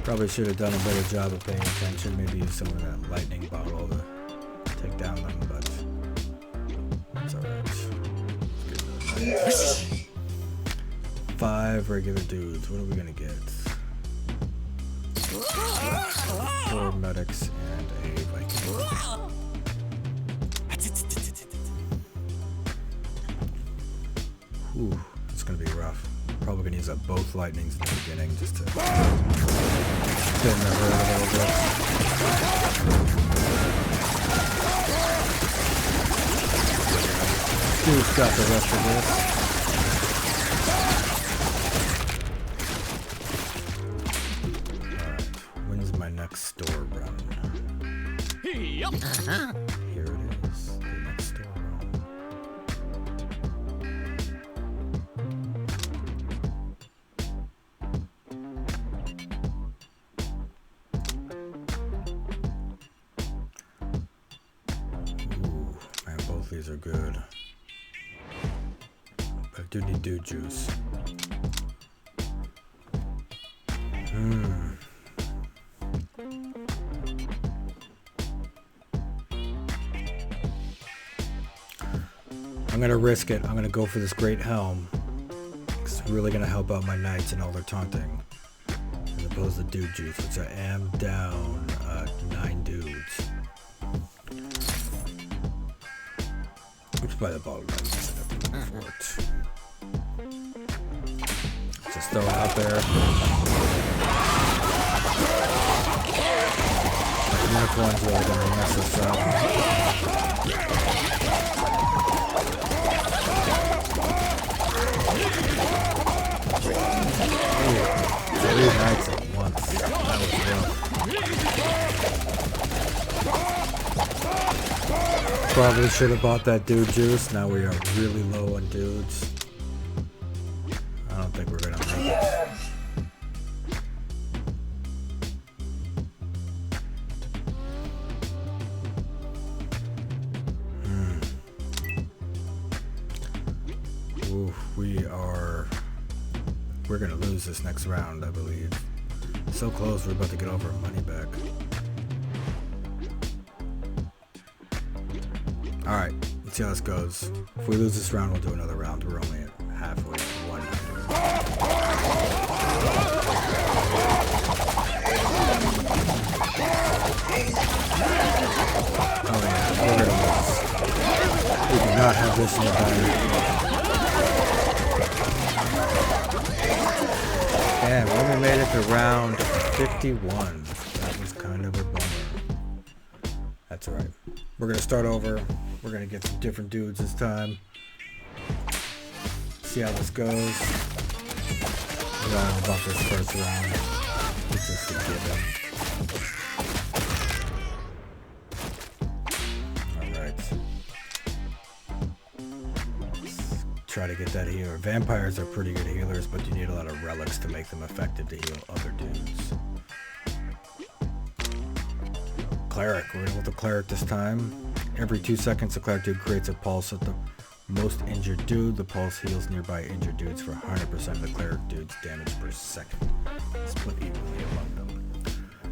Probably should have done a better job of paying attention. Maybe use some of that lightning bottle to take down them, but that's alright. 5 regular dudes. What are we gonna get? 4 medics and a Viking. Ooh, it's gonna be rough. Probably gonna use up both lightnings in the beginning just to get in the herd a little bit. Dude's got the rest of this. Alright, when's my next store run? Yup. Here it is, the next store run. Ooh, man, both these are good. But I do need dude juice. I'm gonna risk it. I'm gonna go for this great helm. It's really gonna help out my knights and all their taunting. As opposed to dude juice, which I am down 9 dudes. Which by the bottom line is for it. Just throw it out there. The unicorns really gonna mess us up. Ooh, 3 knights at once. That was rough. Probably should have bought that dude juice. Now we are really low on dudes. I don't think we're gonna make it. Ooh, we're gonna lose this next round, I believe. So close, we're about to get all of our money back. Alright, let's see how this goes. If we lose this round, we'll do another round. We're only at halfway, 100. not have this nearby. Damn, we only made it to round 51. That was kind of a bummer. That's alright. We're gonna start over. We're gonna get some different dudes this time. See how this goes. I don't know about this first round. It's just a given. Alright. Let's try to get that healer. Vampires are pretty good healers, but you need a lot of relics to make them effective to heal other dudes. Cleric. We're going with the cleric this time. Every 2 seconds, the cleric dude creates a pulse at the most injured dude. The pulse heals nearby injured dudes for 100% of the cleric dude's damage per second. Split evenly among them.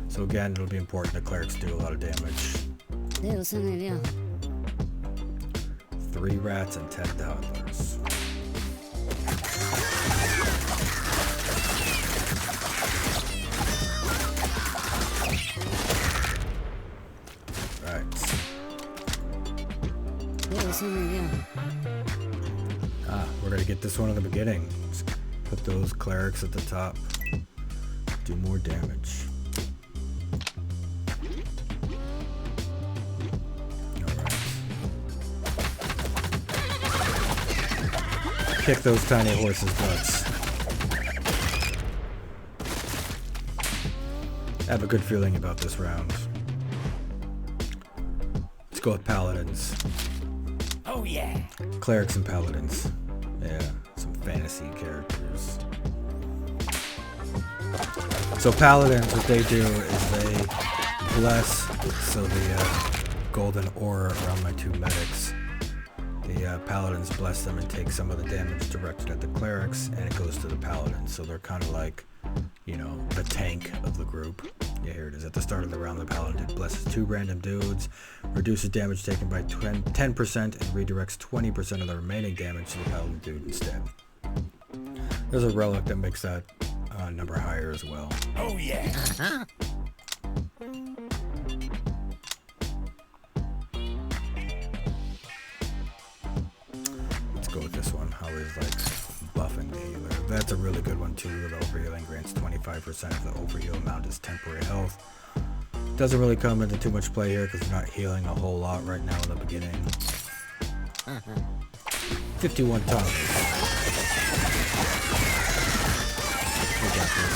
So again, it'll be important that clerics do a lot of damage. 3 rats and 10 toddlers. We're gonna get this one in the beginning. Just put those clerics at the top. Do more damage. Alright. Kick those tiny horses' butts. I have a good feeling about this round. Let's go with paladins. Oh yeah. Clerics and paladins. Yeah, some fantasy characters. So paladins, what they do is they bless, so the golden aura around my 2 medics, the paladins bless them and take some of the damage directed at the clerics, and it goes to the paladins. So they're kind of like, you know, the tank of the group. Yeah, here it is. At the start of the round, the paladin blesses 2 random dudes, reduces damage taken by 10% and redirects 20% of the remaining damage to the paladin dude instead. There's a relic that makes that number higher as well. Oh yeah. Let's go with this one. Always like buffing the healer. That's a really good one too. The overhealing grants 25% of the overheal amount as temporary health. Doesn't really come into too much play here because we're not healing a whole lot right now in the beginning. 51 toddlers. We got this.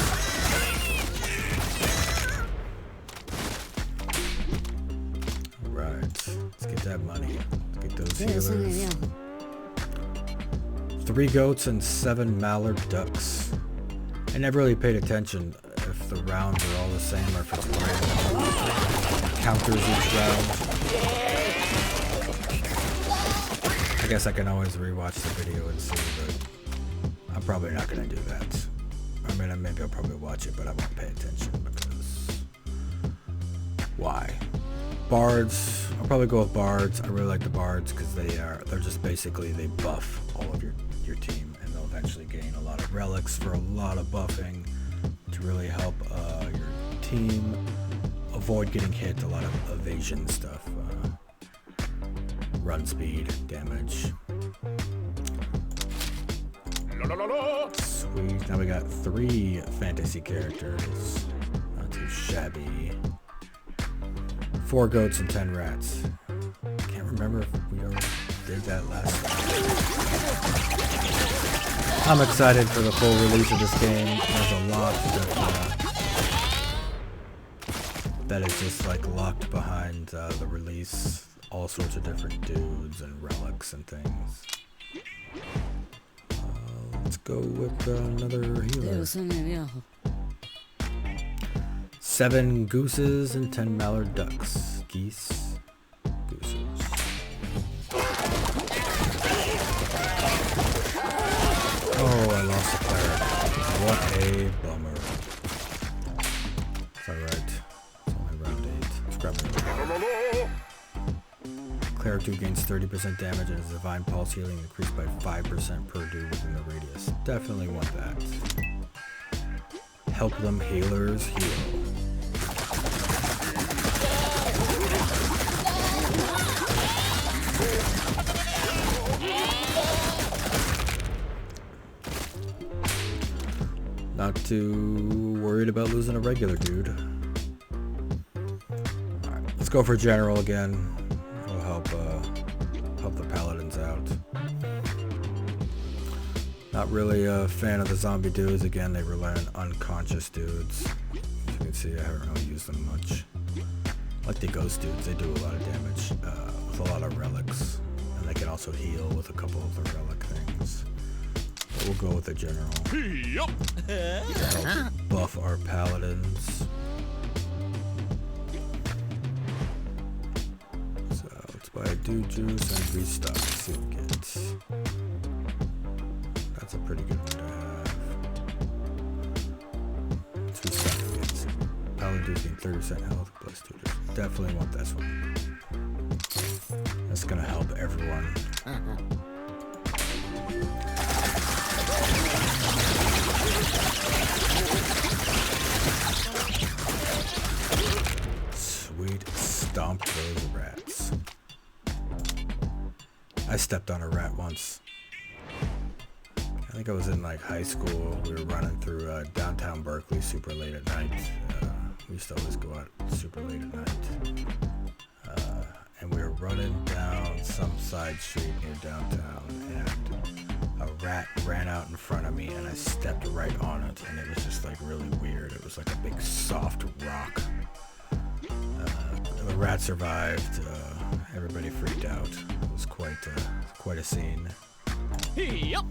Alright. Let's get that money. Let's get those healers. 3 goats and 7 mallard ducks. I never really paid attention if the rounds are all the same or if it's random. Counters each round. I guess I can always rewatch the video and see, but I'm probably not going to do that. I mean, maybe I'll probably watch it, but I won't pay attention because... Why? Bards. I'll probably go with bards. I really like the bards because they're just basically, they buff all of your team, and they'll eventually gain a lot of relics for a lot of buffing to really help your team avoid getting hit. A lot of evasion stuff, run speed, damage. Sweet. Now we got 3 fantasy characters. Not too shabby. 4 goats and 10 rats. Can't remember if we already did that last time. I'm excited for the full release of this game. There's a lot that is just like locked behind the release. All sorts of different dudes and relics and things. Let's go with another healer. 7 gooses and 10 mallard ducks. Geese, gooses. Oh, I lost the cleric. What a bummer. It's alright. It's only round 8. Let's grab it. Cleric 2 gains 30% damage and his divine pulse healing increased by 5% per dude within the radius. Definitely want that. Help them healers heal. too worried about losing a regular dude. Alright, let's go for general again. It'll help the paladins out. Not really a fan of the zombie dudes. Again, they rely on unconscious dudes. As you can see, I haven't really used them much. Like the ghost dudes, they do a lot of damage with a lot of relics. And they can also heal with a couple of the relic things. But we'll go with the general. Help buff our paladins. So let's buy a dude juice and restock. See what we get. That's a pretty good one to have. 2 seconds. Paladin dudes gain 30% health plus 2. Definitely want this one. That's gonna help everyone. Sweet, stomp those rats. I stepped on a rat once. I think I was in like high school. We were running through downtown Berkeley super late at night. We used to always go out super late at night. And we were running down some side street near downtown, and a rat ran out in front of me, and I stepped right on it, and it was just like really weird. It was like a big soft rock. The rat survived. Everybody freaked out. It was quite a scene. Yep.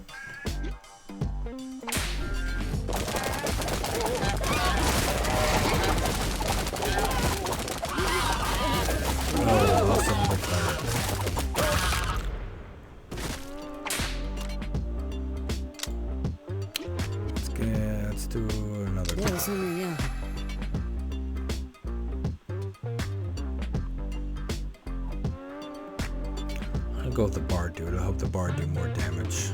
Oh, awesome. Let's do another one. I'll go with the bard dude. I hope the bard do more damage.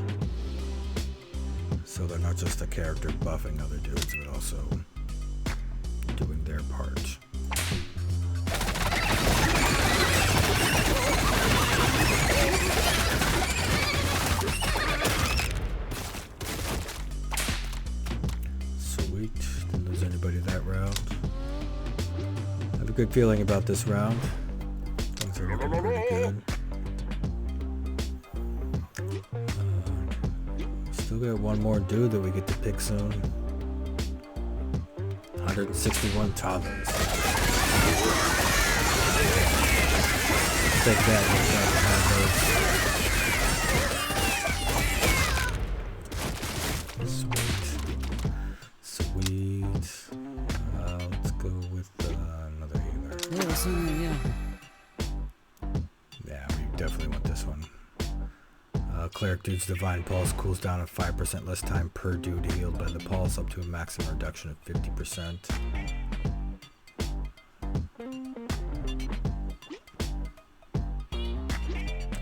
So they're not just a character buffing other dudes, but also doing their part. Sweet. Didn't lose anybody that round. I have a good feeling about this round. Things are looking pretty good. Still got one more dude that we get to pick soon. 161 toddlers. Take that. Sweet. Let's go with another healer. Yeah, we definitely want this one. Cleric dude's Divine Pulse cools down at 5% less time per dude healed by the pulse, up to a maximum reduction of 50%.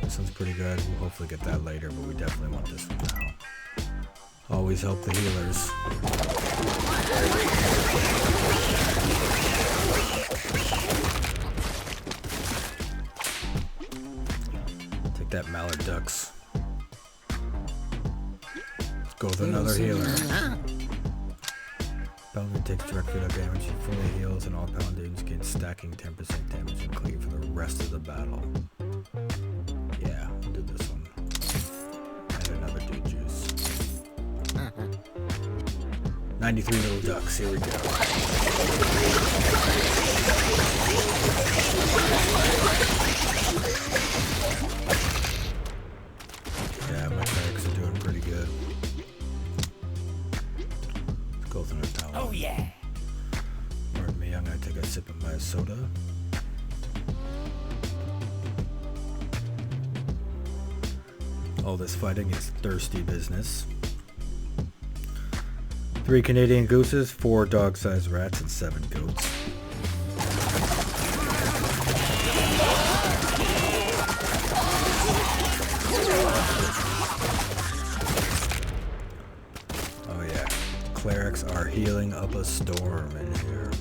This one's pretty good. We'll hopefully get that later, but we definitely want this one now. Always help the healers. Take that, Mallard Ducks. Go with another healer. Paladin takes direct feed damage, he fully heals, and all paladins gain stacking 10% damage and cleave for the rest of the battle. Yeah, we'll do this one. And another dude juice. 93 little ducks, here we go. Yeah, my clerics are doing pretty good. Oh yeah. Pardon me, I'm gonna take a sip of my soda. All this fighting is thirsty business. 3 Canadian gooses, 4 dog-sized rats, and 7 goats. Clerics are healing up a storm in here.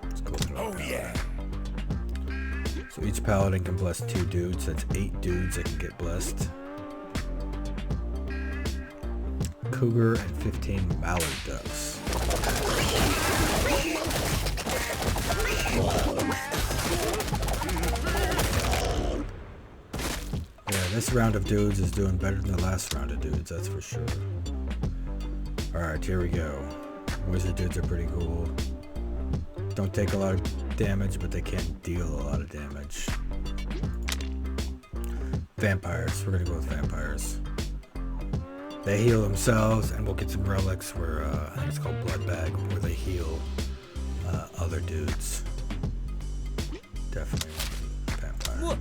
Let's go with Oh yeah. So each paladin can bless 2 dudes. That's 8 dudes that can get blessed. cougar, and 15 mallard ducks. Yeah, this round of dudes is doing better than the last round of dudes, that's for sure. Alright, here we go. Wizard dudes are pretty cool. Don't take a lot of damage, but they can deal a lot of damage. Vampires. We're gonna go with vampires. They heal themselves, and we'll get some relics where, I think it's called Blood Bag, where they heal other dudes. Definitely vampire.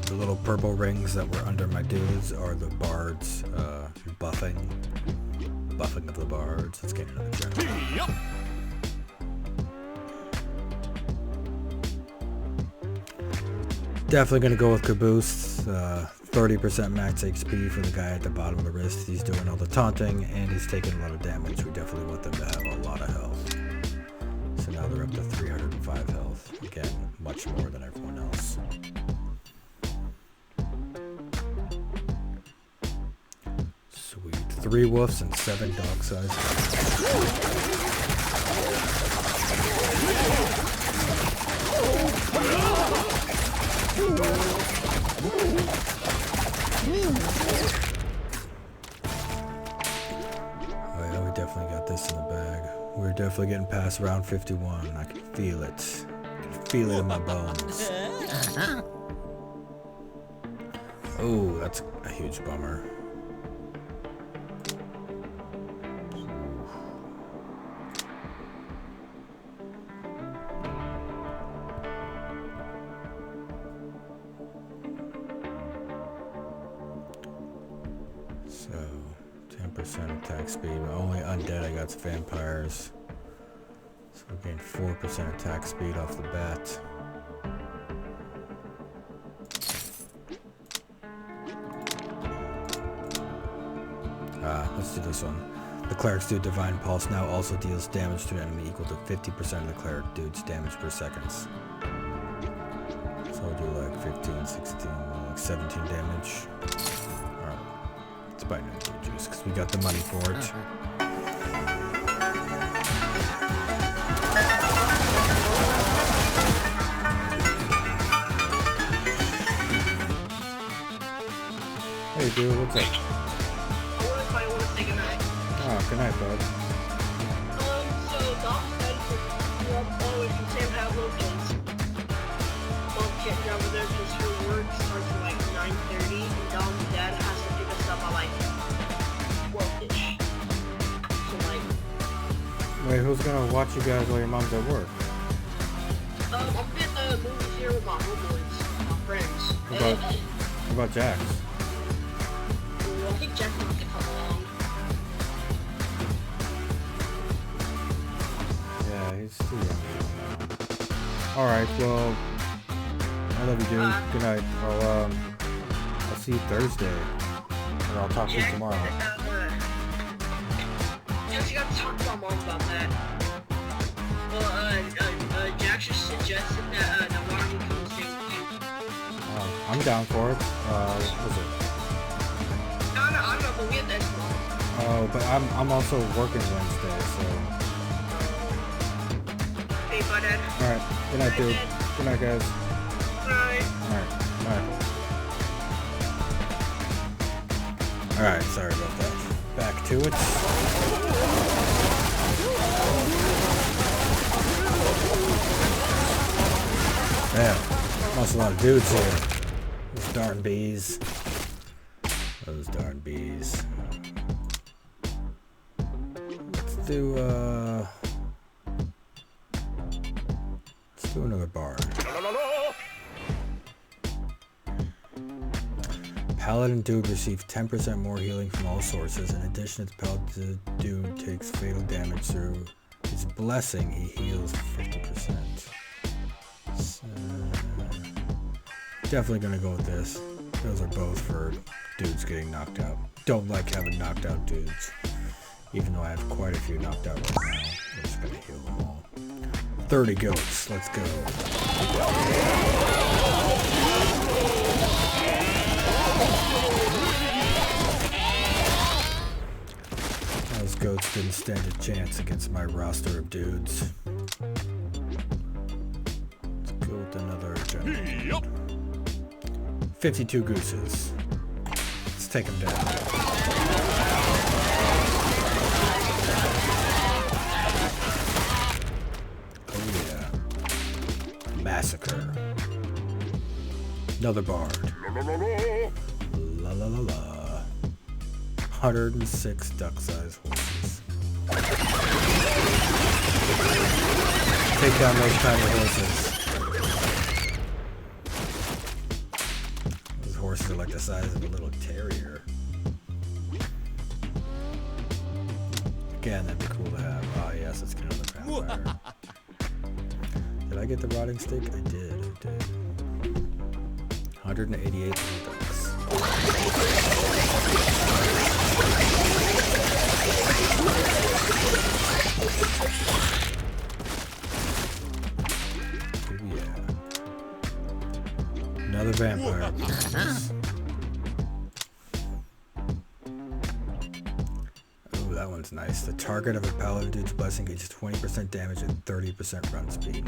The little purple rings that were under my dudes are the bards buffing of the bards. Let's get into the general. Yup. Definitely gonna go with Caboose. 30% max HP for the guy at the bottom of the wrist. He's doing all the taunting and he's taking a lot of damage. We definitely want them to have a lot of health. So now they're up to 305 health. Again, much more than everyone else. Sweet. 3 wolves and 7 dog sized. Oh yeah, we definitely got this in the bag. We're definitely getting past round 51. I can feel it. I can feel it in my bones. Oh, that's a huge bummer. So, 10% attack speed. Only undead I got's vampires. So we gain 4% attack speed off the bat. Let's do this one. The cleric's dude Divine Pulse now also deals damage to an enemy equal to 50% of the cleric dude's damage per second. So I'll do like 15, 16, like 17 damage. Alright. Let's buy no juice because we got the money for it. Hey dude, what's up? I want to say goodnight. Oh, good night, bud. So Doc said if you San Pablo kids, both getting over there because her work starts at like 9:30 and Dom's dad has to pick us up at like 12-ish. So like, Wait, who's gonna watch you guys while your mom's at work? I'm getting the movies here with my homeboys, my friends. What about Jax? I think Jack wants to come along. Yeah, he's too young. Alright, well, I love you, dude. Good night. I'll see you Thursday. And I'll talk to you tomorrow. Yes, you gotta talk to my mom about that. Well, Jack just suggested that Navarro come stay with you. I'm down for it. What was it? I don't know, but we have that tomorrow. Oh, but I'm also working Wednesday, so. Hey, butthead. Alright, good night, dude. Good night, guys. Bye. Alright, bye. Alright, sorry about that. Back to it. Yeah, lost a lot of dudes here. Those darn bees. Those darn bees. Let's do another bard. Paladin dude receives 10% more healing from all sources. In addition, the paladin dude takes fatal damage through his blessing. He heals 50%. So, definitely gonna go with this. Those are both for dudes getting knocked out. Don't like having knocked out dudes. Even though I have quite a few knocked out right now. I'm just gonna heal them all. 30 goats, let's go. Those goats didn't stand a chance against my roster of dudes. Let's go with another general. 52 gooses. Let's take them down. Oh yeah. Massacre. Another bard. La la la la. 106 duck-sized horses. Take down those tiny horses. Those horses are like the size of a little terrier. Again, that'd be cool to have. Oh yes, let's get another vampire. Did I get the rotting steak? I did. 188 ducks. Oh yeah. Another vampire. Oh, that one's nice. The target of a paladin dude's blessing gets 20% damage and 30% run speed.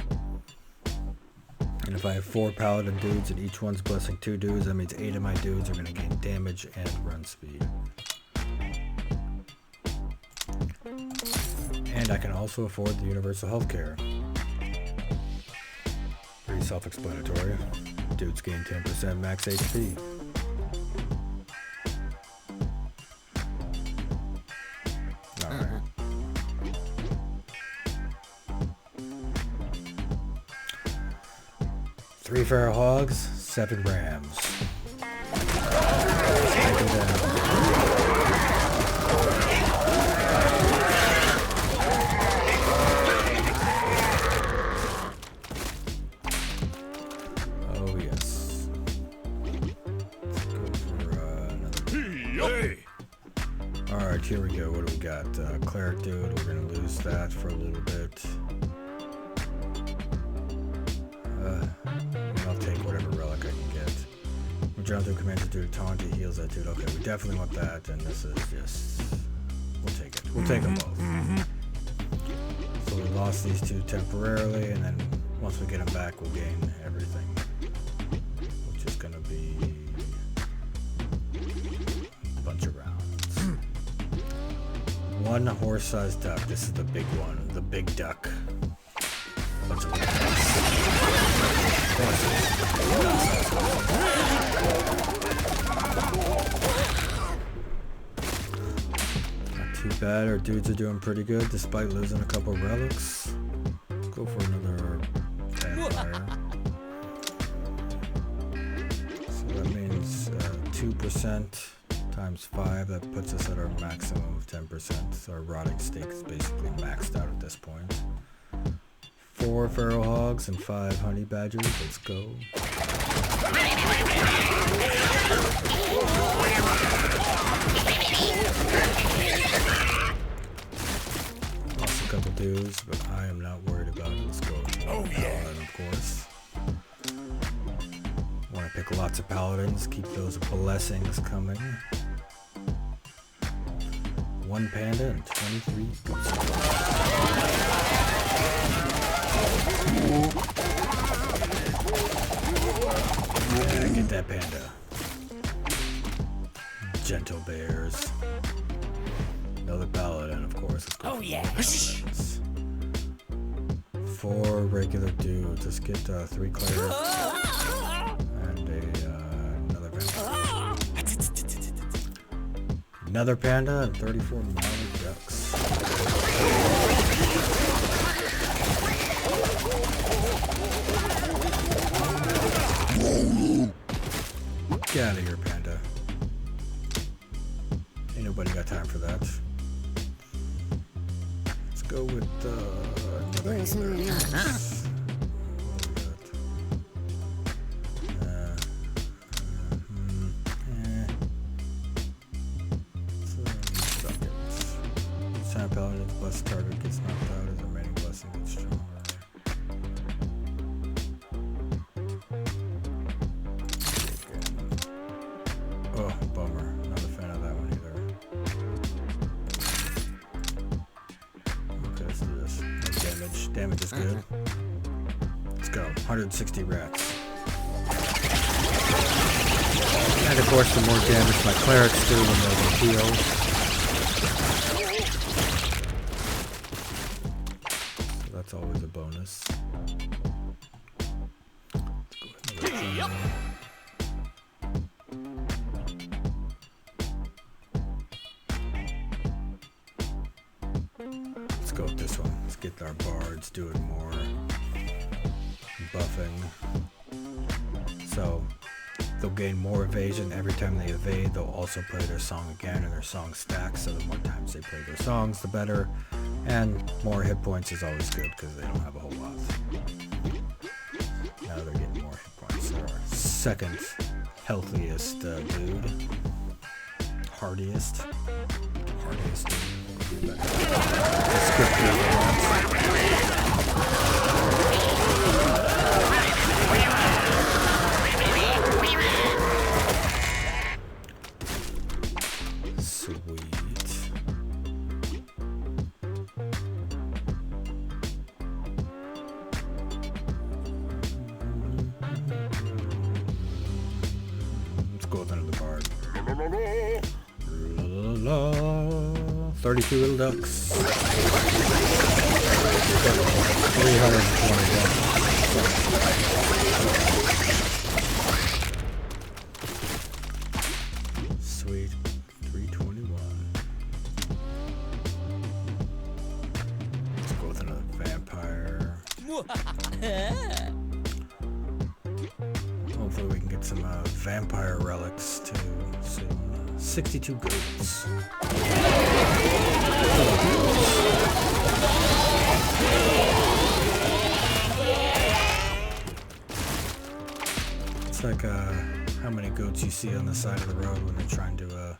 And if I have 4 paladin dudes and each one's blessing 2 dudes, that means 8 of my dudes are going to gain damage and run speed. And I can also afford the universal healthcare. Pretty self-explanatory. Dudes gain 10% max HP. Alright. Three feral hogs, 7 rams. Let's take them down. Oh yes. Let's go for another. Alright, here we go. What do we got? Cleric dude, we're gonna lose that for a little bit. I'll take whatever relic I can get. We're trying to command to do taunt, he heals that dude. Okay, we definitely want that, and this is just... We'll take it. We'll take them both. So we lost these 2 temporarily, and then once we get them back, we'll gain everything. Which is going to be... a bunch of rounds. 1 horse-sized duck. This is the big one. The big duck. A bunch of Not too bad, our dudes are doing pretty good despite losing a couple relics. Let's go for another vampire. So that means 2% times 5, that puts us at our maximum of 10%. So our rotting steak is basically maxed out at this point. 4 feral hogs and 5 honey badgers. Let's go. Lost a couple dudes, but I am not worried about it. Let's go. Oh yeah, of course. Want to pick lots of paladins. Keep those blessings coming. 1 panda and 23 goose. Yeah, get that panda. Gentle bears. Another paladin, of course. Let's go. Oh yeah. 4 regular dudes. Let's get 3 clerics and another vampire. Another panda and 34 mallard ducks. Get out of here, panda. Ain't nobody got time for that. Let's go with another healer. Blessed target gets knocked out as the remaining blessing gets stronger. Oh, bummer. Not a fan of that one either. Okay, let's do this. No damage. Damage is good. Let's go. 160 rats. And of course, the more damage my clerics do, the more they heal. So that's always a bonus. Let's go with this one. Let's get our bards doing more buffing. So they'll gain more evasion every time they evade. They'll also play their song again, and their song stacks, so the more times they play their songs, the better. And more hit points is always good because they don't have a whole lot. Now they're getting more hit points. They're our second healthiest dude. Hardiest dude. Let's go with another bard. 32 little ducks. 320 ducks. Sweet. 321. Let's go with another vampire. Hopefully we can get some vampire relics too soon. 62 goats. It's like how many goats you see on the side of the road when they're trying to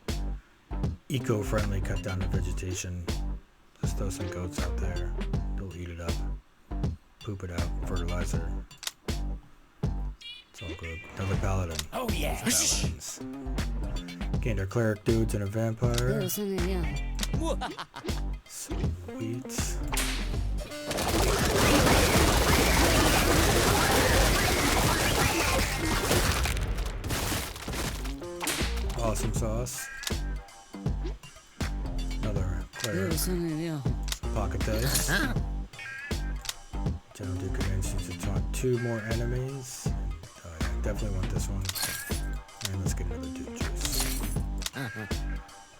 eco-friendly cut down the vegetation. Just throw some goats out there. They'll eat it up. Poop it out. Fertilizer. It's all good. Another paladin. Oh yeah. Paladins. Gained our cleric dudes and a vampire. Sweet. Awesome sauce. Another cleric. Pocket dice. General do convince you to taunt 2 more enemies. Oh yeah, definitely want this one. And let's get another dude juice.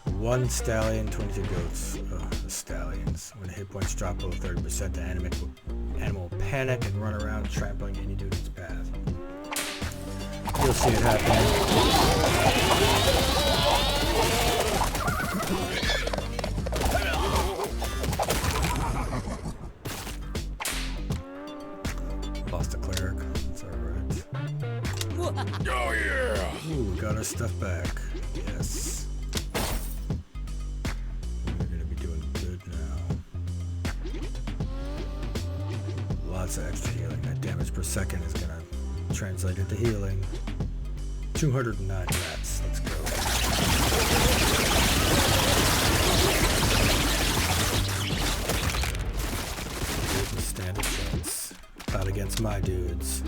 1 stallion, 22 goats. Oh, the stallions. When the hit points drop below 30%, the animal will panic and run around, trampling any dude in its path. You'll see it happening. Lost a cleric. That's alright. Oh yeah! Ooh, got our stuff back. Yes. We're gonna be doing good now. Lots of extra healing. That damage per second is gonna translate into healing. 209 rats. Let's go. Stand a chance. Not against my dudes.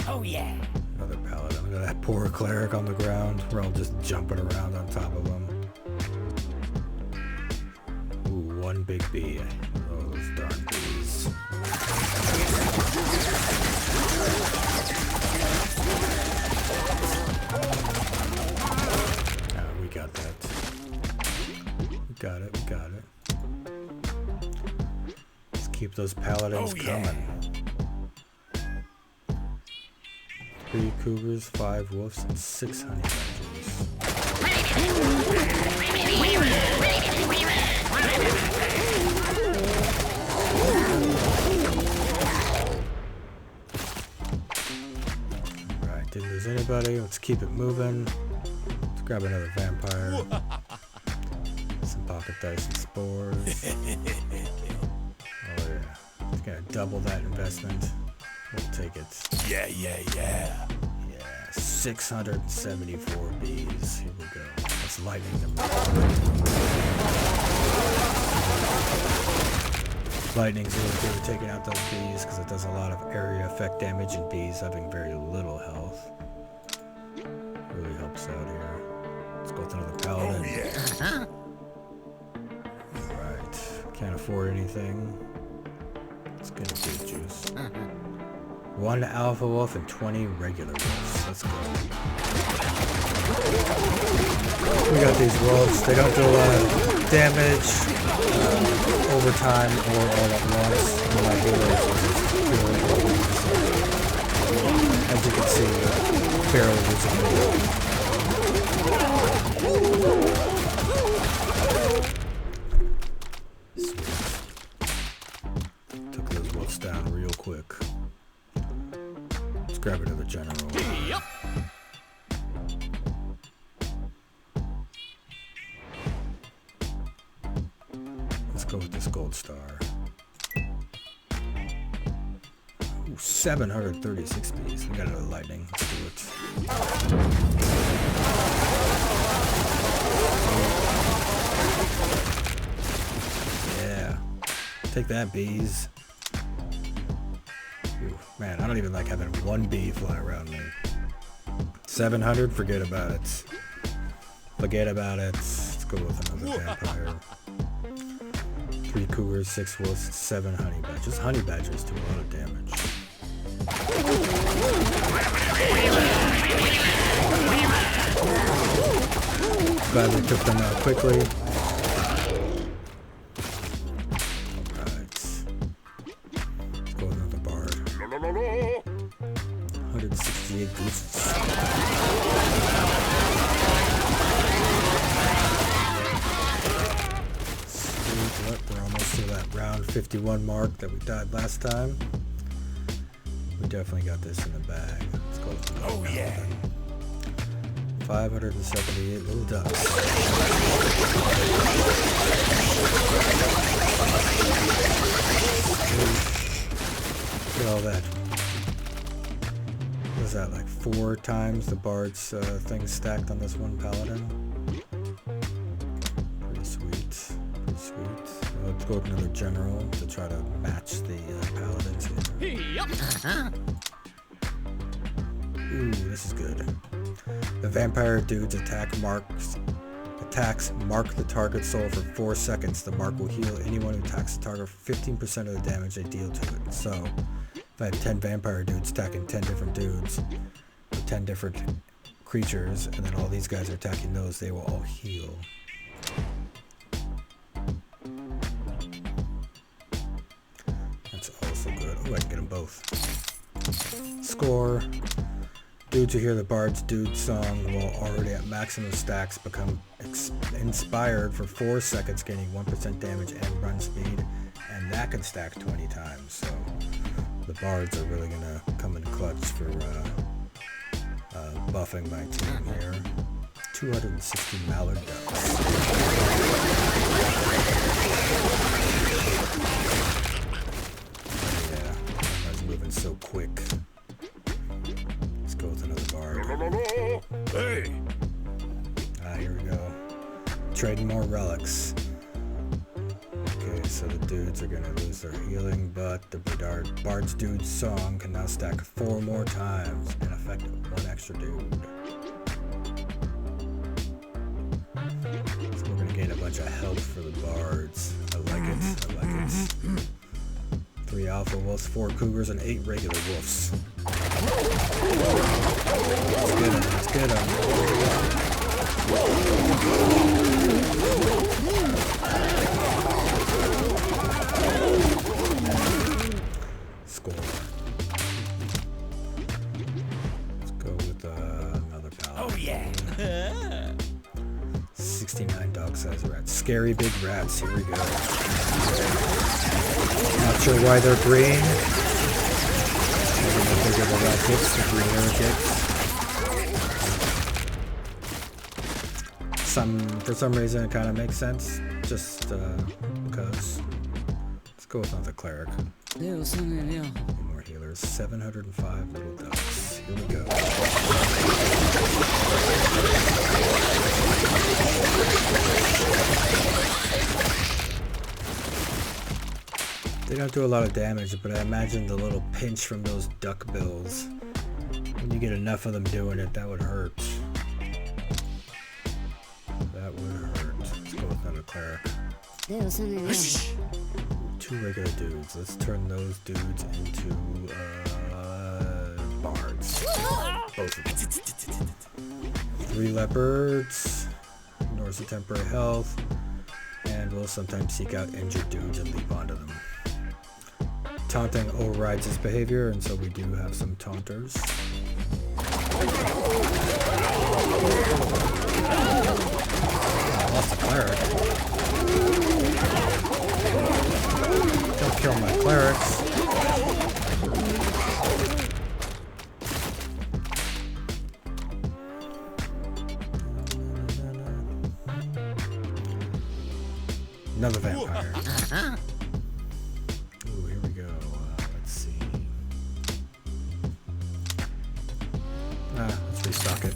Oh yeah. Another paladin. Look at that poor cleric on the ground. We're all just jumping around on top of him. Ooh, 1 big bee. Oh, those darn bees. We got that. We got it. Let's keep those paladins coming. 3 cougars, 5 wolves, and 6 honey badgers. Alright, didn't lose anybody. Let's keep it moving. Let's grab another vampire. Some pocket Pocket dice and spores. Oh yeah. It's gonna double that investment. We'll take it. Yeah. Yeah. 674 bees. Here we go. Let's lightning them. Lightning's really good at taking out those bees because it does a lot of area effect damage and bees having very little health. Really helps out here. Let's go with another paladin. Oh yeah. Alright. Can't afford anything. Let's get a beet juice. 1 alpha wolf and 20 regular wolves. Let's go. We got these wolves. They don't do a lot of damage over time or all at once. And my healers are just really old. As you can see, barely using it. Sweet. Took those wolves down real quick. Let's grab another general. Yep. Let's go with this gold star. Ooh, 736 bees. We got another lightning. Let's do it. Yeah. Take that, bees. Ooh, man, I don't even like having one bee fly around me. 700, forget about it. Forget about it. Let's go with another vampire. 3 cougars, 6 wolves, 7 honey badgers. Honey badgers do a lot of damage. Glad we took them out quickly. Alright. Let's go with another bard. 168 gooses. We're almost to that round 51 mark that we died last time. We definitely got this in the bag. Let's go. Oh yeah. 578 little ducks. Look at all that. What is that, like 4 times the bard's thing stacked on this one paladin? Pretty sweet. Let's go with another general to try to match the paladins here. Yep. Ooh, this is good. The vampire dude's attacks mark the target soul for 4 seconds. The mark will heal anyone who attacks the target for 15% of the damage they deal to it. So, if I have 10 vampire dudes attacking 10 different dudes with 10 different creatures, and then all these guys are attacking those, they will all heal. That's also good. Oh, I can get them both. Score. Dudes who hear the Bard's Dude song while already at maximum stacks become inspired for 4 seconds, gaining 1% damage and run speed, and that can stack 20 times. So the Bards are really gonna come in clutch for buffing my team here. 260 mallard ducks. Yeah, I was moving so quick. Let's go with another bard. Hey. Here we go. Trading more relics. Okay, so the dudes are gonna lose their healing, but the Bard's Dude song can now stack 4 more times and affect 1 extra dude. So we're gonna gain a bunch of health for the bards. I like it. 3 alpha wolves, 4 cougars, and 8 regular wolves. Let's get him. Score. Let's go with another paladin. Oh yeah. 69 dog-sized rats. Scary big rats. Here we go. Not sure why they're green. Maybe the bigger the rat gets, the greener it gets. For some reason, it kind of makes sense. just because. Let's go with another cleric. Need more healers. 705 little ducks. Here we go. They don't do a lot of damage, but I imagine the little pinch from those duck bills. When you get enough of them doing it, that would hurt. That would hurt. Let's go with another cleric. 2 regular dudes. Let's turn those dudes into bards. Both of them. 3 leopards. Ignores the temporary health. And will sometimes seek out injured dudes and leap onto them. Taunting overrides his behavior, and so we do have some taunters. I lost a cleric. Don't kill my clerics. Another vampire. Ooh, here we go. Let's see. Let's restock it.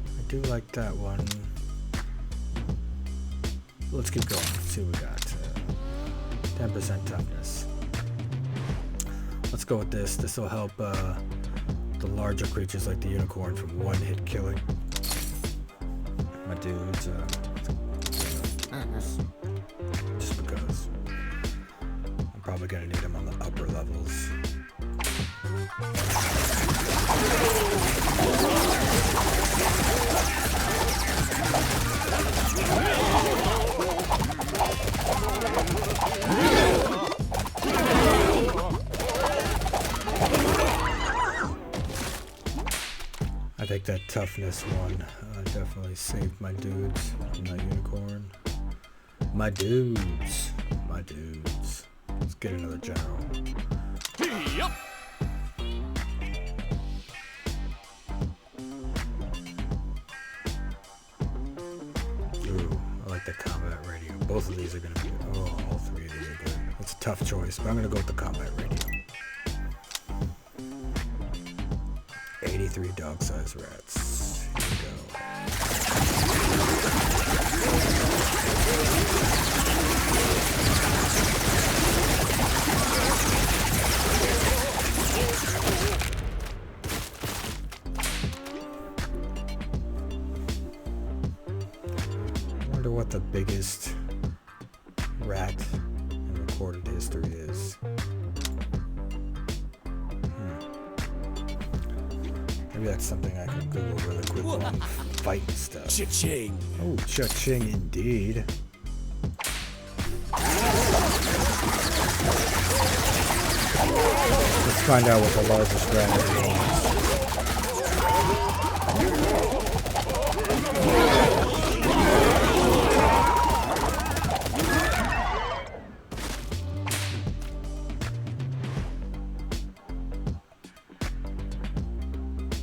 I do like that one. Let's keep going. Let's see what we got. 10% toughness. Let's go with this. This will help the larger creatures like the unicorn from one-hit killing. My dudes, just because. I'm probably gonna need them on the upper levels. I think that toughness one definitely saved my dudes from that unicorn. My dudes. My dudes. Let's get another general. Yep. Ooh, I like the combat radio. Both of these are going to be... Oh, all 3 of these are good. It's a tough choice, but I'm going to go with the combat radio. 83 dog-sized rats. Here we go. I wonder what the biggest rat in recorded history is. Maybe that's something I can Google really quick on fighting stuff. Cha-ching. Oh, cha-ching indeed. Let's find out what the largest rat is.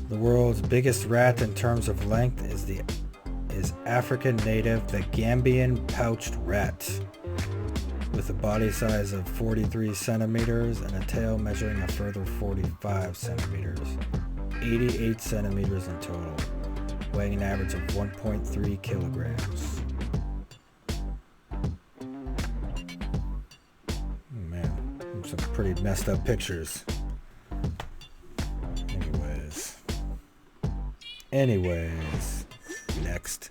The world's biggest rat in terms of length is African native, the Gambian pouched rat, with a body size of 43 centimeters and a tail measuring a further 45 centimeters, 88 centimeters in total, weighing an average of 1.3 kilograms. Oh man, some pretty messed up pictures. Anyways, next.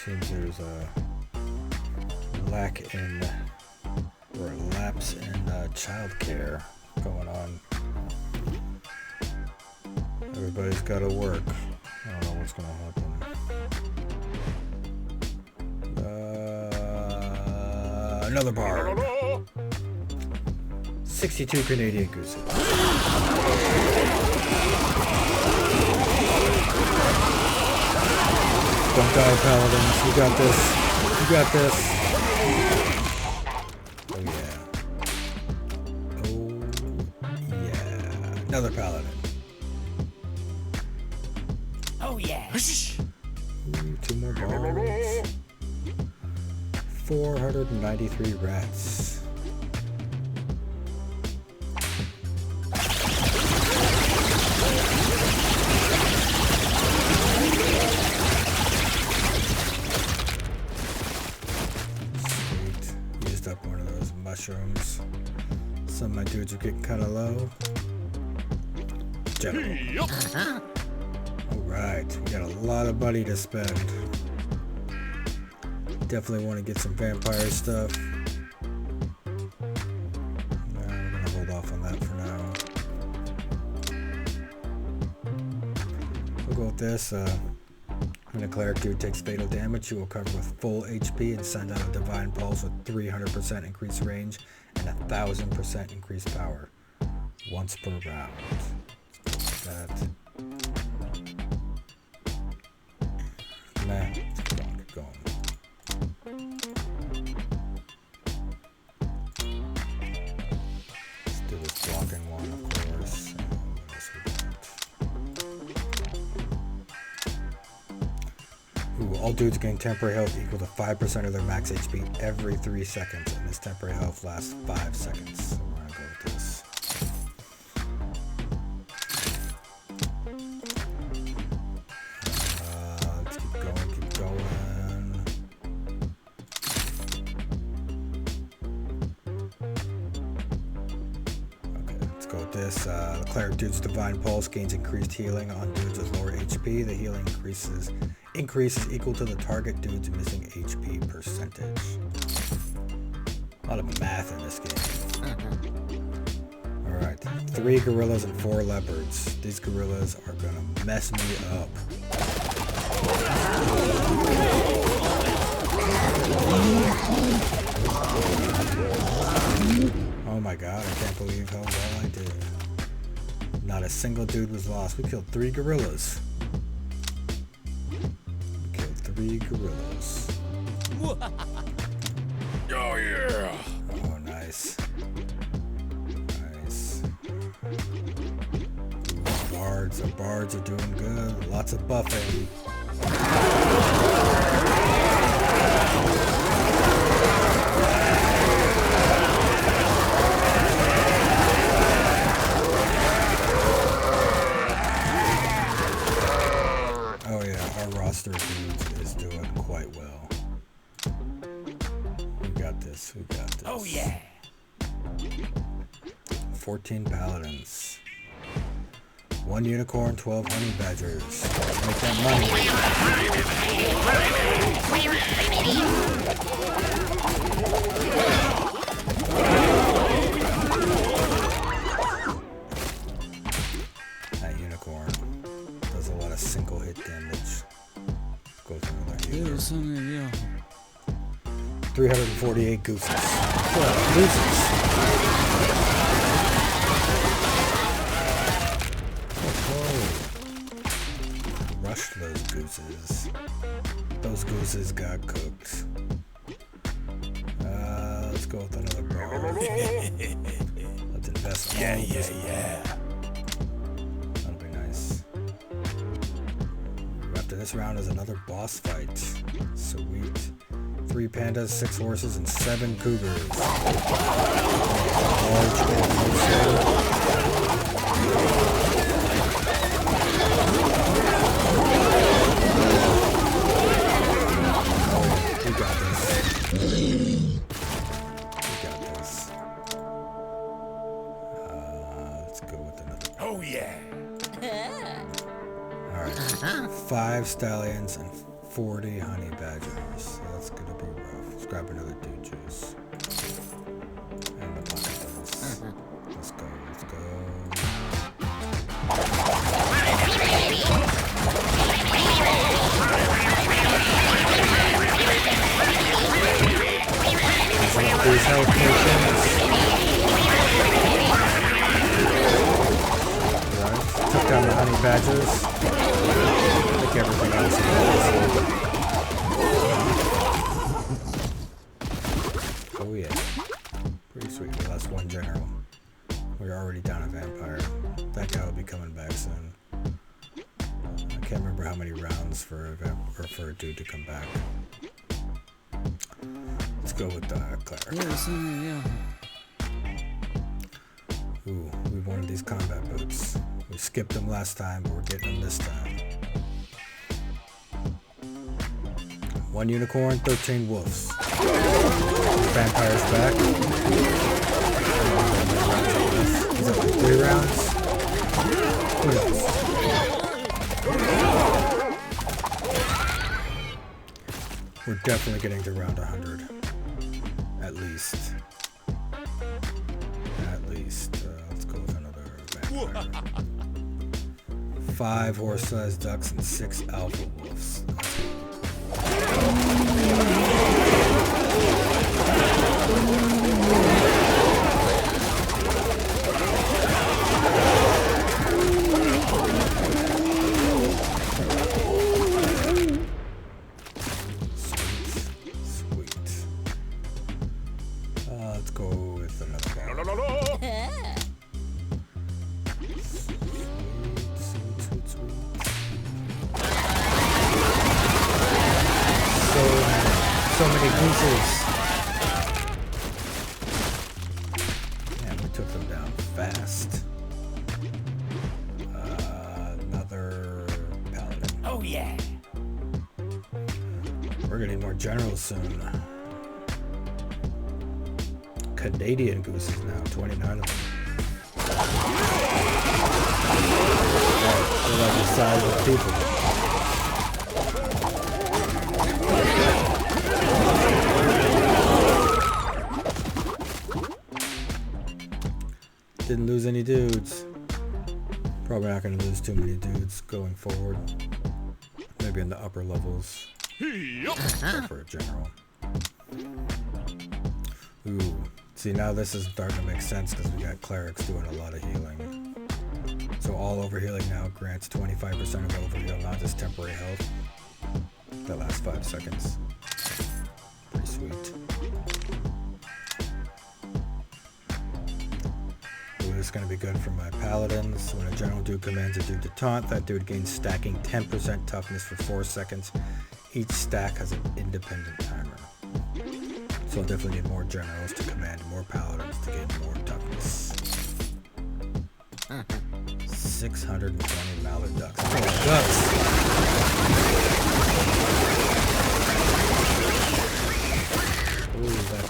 Seems there's a lack in, or a lapse in childcare going on. Everybody's got to work. I don't know what's going to happen. Another bard. 62 Canadian gooses. Don't die, paladins. You got this. You got this. Oh yeah. Oh yeah. Another paladin. Oh yeah. Ooh, 2 more bards. 493 rats. Used up one of those mushrooms. Some of my dudes are getting kind of low. General. Alright, we got a lot of money to spend. Definitely want to get some vampire stuff. We're gonna hold off on that for now. We'll go with this. When a cleric dude takes fatal damage, he will cover with full HP and send out a divine pulse with 300% increased range and 1000% increased power. Once per round. That. Nah, keep going. Let's do this blocking one, of course. Ooh, all dudes gain temporary health equal to 5% of their max HP every 3 seconds, and this temporary health lasts 5 seconds. So we're gonna go with this. Let's keep going, keep going. Okay, let's go with this. The cleric dude's divine pulse gains increased healing on dudes with lower HP. The healing increase is equal to the target dude's missing HP percentage. A lot of math in this game. Alright, 3 gorillas and 4 leopards. These gorillas are gonna mess me up. Oh my god, I can't believe how well I did. Not a single dude was lost. We killed 3 gorillas. 3 gorillas. Oh yeah! Oh, nice. Nice. Ooh, bards. The bards are doing good. Lots of buffing. Oh yeah, our roster of dudes is doing quite well. We got this, we got this. Oh yeah! 14 paladins. 1 unicorn, 12 honey badgers. Let's make that money. That unicorn does a lot of single hit damage. Go through another healer. 348 gooses. 12 gooses. Rushed those gooses. Those gooses got cooked. Let's go with another bar. Let's invest all of this. Yeah. That'll be nice. After this round is another boss fight. Sweet. 3 pandas, 6 horses, and 7 cougars. We got this. Let's go with another. Oh yeah! Alright. 5 stallions and 40 honey badgers. So that's gonna be rough. Let's grab another dude juice. And the bucket dice. Let's go, let's go. These health potions. down the honey badgers. I think everything else is. Oh yeah. Pretty sweet. We lost one general. We're already down a vampire. That guy will be coming back soon. I can't remember how many rounds for a dude to come back. Let's go with cleric. Yeah. Ooh, we wanted these combat boots. We skipped them last time, but we're getting them this time. 1 unicorn, 13 wolves. Vampire's back. Is that like 3 rounds? Who knows? We're definitely getting to round 100. At least. Let's go with another vampire. 5 horse-sized ducks and 6 alpha wolves. Sweet. Let's go with another ball. So many gooses. And we took them down fast. Another paladin. Oh yeah. We're gonna need more generals soon. Canadian gooses now, 29 of them. They're like the size of people. Didn't lose any dudes. Probably not going to lose too many dudes going forward. Maybe in the upper levels. For a general. Ooh. See, now this is starting to make sense because we got clerics doing a lot of healing. So all overhealing now grants 25% of overheal, not just temporary health. That lasts 5 seconds. Pretty sweet. This is going to be good for my paladins. When a general dude commands a dude to taunt, that dude gains stacking 10% toughness for 4 seconds. Each stack has an independent timer. So I'll definitely need more generals to command more paladins to gain more toughness. 620 mallard ducks. Oh, ducks! Ooh, that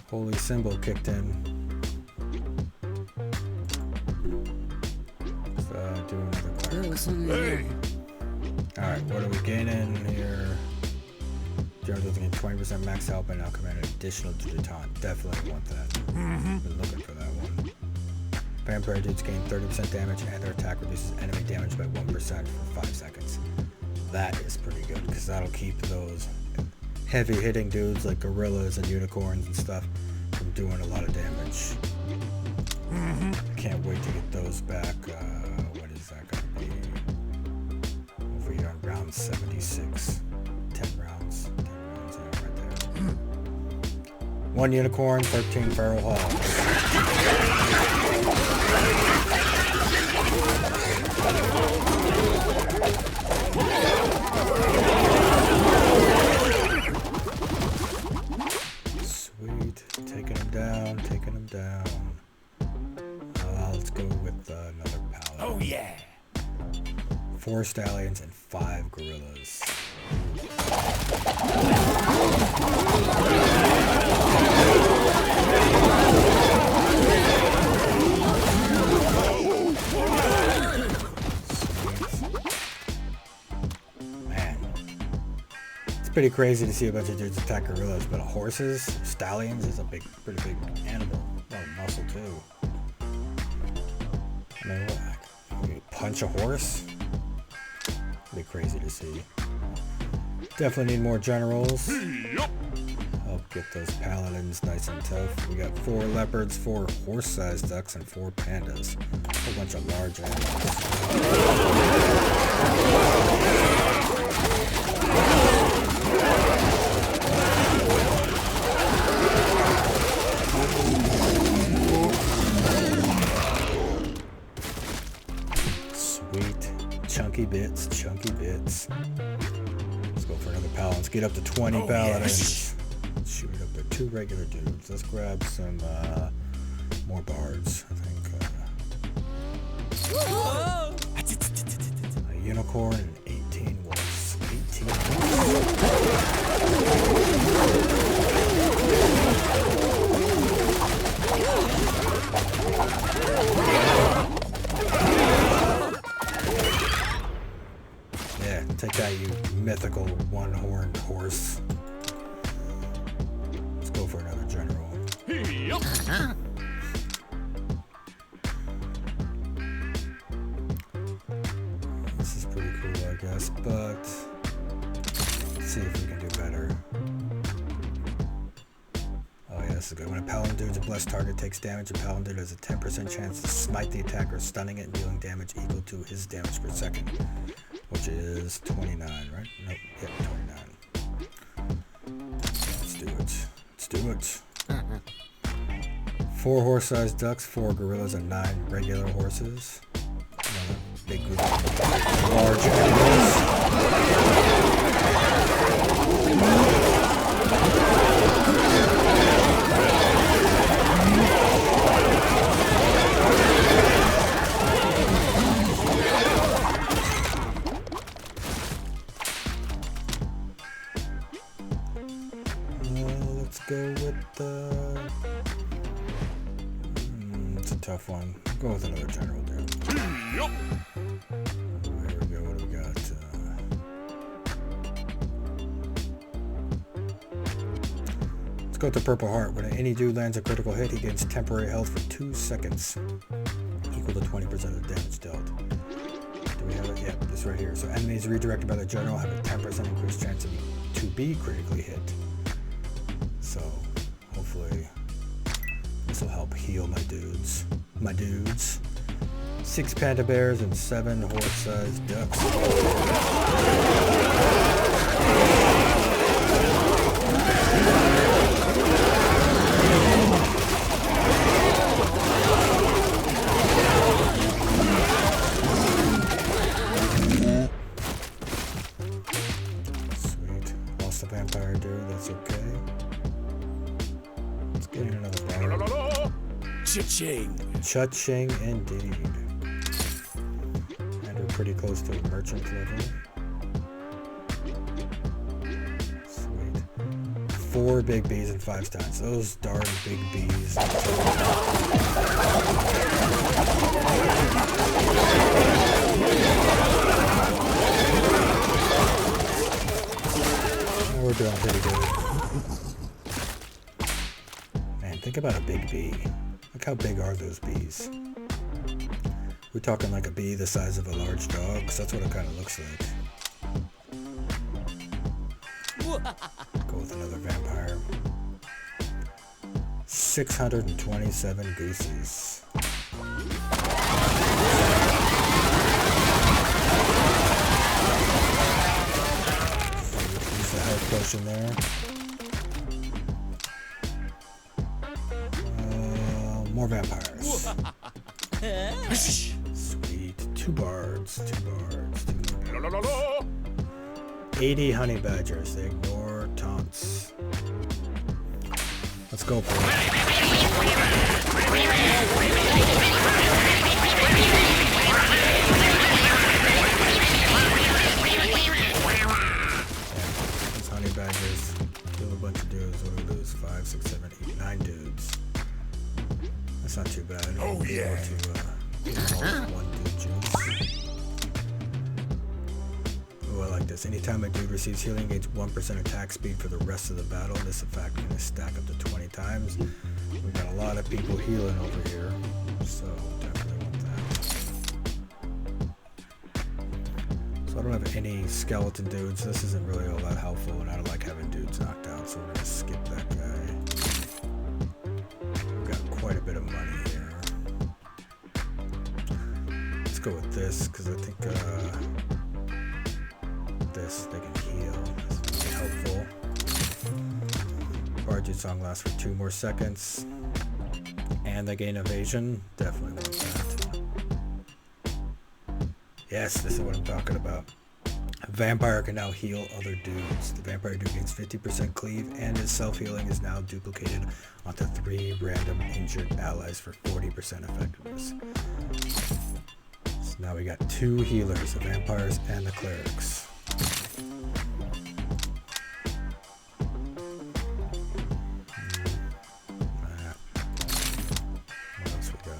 holy symbol kicked in. Hey. Alright, what are we gaining here? Generals gain 20% max health and now command an additional to the taunt. Definitely want that. Been looking for that one. Vampire dudes gain 30% damage and their attack reduces enemy damage by 1% for 5 seconds. That is pretty good because that'll keep those heavy hitting dudes like gorillas and unicorns and stuff from doing a lot of damage. I can't wait to get those back. What is that going to be? Over here on round 76. 10 rounds. 10 rounds right there. 1 unicorn, 13 feral hogs. Sweet. Taking them down, taking them down. Let's go with another paladin. Oh yeah. 4 stallions and 5 gorillas. Man, it's pretty crazy to see a bunch of dudes attack gorillas, but horses, stallions is a pretty big animal. A lot of muscle too. I mean, what? You punch a horse? It'd be crazy to see. Definitely need more generals. Help Get those paladins nice and tough. We got 4 leopards, 4 horse-sized ducks, and 4 pandas. A whole bunch of large animals. Sweet. Chunky bits, chunky bits. Let's go for another paladin. Let's get up to 20 paladins. Shoot up to 2 regular dudes. Let's grab some more bards, I think. A unicorn and 18 wolves. 18 Yeah, take that, you mythical one-horned horse. Let's go for another general. This is pretty cool, I guess, but let's see if we can do better. Oh yeah, this is good. When a paladin dude's a blessed target takes damage, a paladin dude has a 10% chance to smite the attacker, stunning it and dealing damage equal to his damage per second, which is 29, right? Nope, yep, 29. Let's do it. Let's do it. 4 horse-sized ducks, 4 gorillas, and 9 regular horses. Another big group of large animals. Let's go with the... it's a tough one. Go with another general dude. There we go. What do we got? Let's go with the purple heart. When any dude lands a critical hit, he gains temporary health for 2 seconds, equal to 20% of the damage dealt. Do we have it? Yep, this right here. So enemies redirected by the general have a 10% increased chance to be critically hit. So hopefully this will help heal my dudes. 6 panda bears and 7 horse-sized ducks. Sweet. Lost the vampire dude, that's okay. Let's get in another bar. Cha-ching. Cha-ching indeed. And we're pretty close to merchant level. Sweet. 4 big bees and 5 stunts. Those darn big bees. We're doing pretty good. Man, think about a big bee. Look how big are those bees. We're talking like a bee the size of a large dog, because that's what it kind of looks like. Go with another vampire. 627 gooses. Use the health potion there. More vampires. Sweet. 2 bards. 80 honey badgers. They ignore taunts. Let's go for it. These honey badgers kill a bunch of dudes. What do we lose? 5, 6, 7, 8, 9 dudes. That's not too bad. Oh yeah. One dude juice. Oh, I like this. Anytime a dude receives healing, gains 1% attack speed for the rest of the battle. This effect can stack up to 20 times. We've got a lot of people healing over here, so definitely want that. So I don't have any skeleton dudes. This isn't really all that helpful, and I don't like having dudes knocked out, so we're gonna skip that guy. go with this because I think this they can heal. This is helpful. Bargeed Song lasts for 2 more seconds. And they gain evasion. Definitely want that. Yes, this is what I'm talking about. A vampire can now heal other dudes. The vampire dude gains 50% cleave, and his self-healing is now duplicated onto 3 random injured allies for 40% effectiveness. So now we got 2 healers, the vampires and the clerics. What else we got?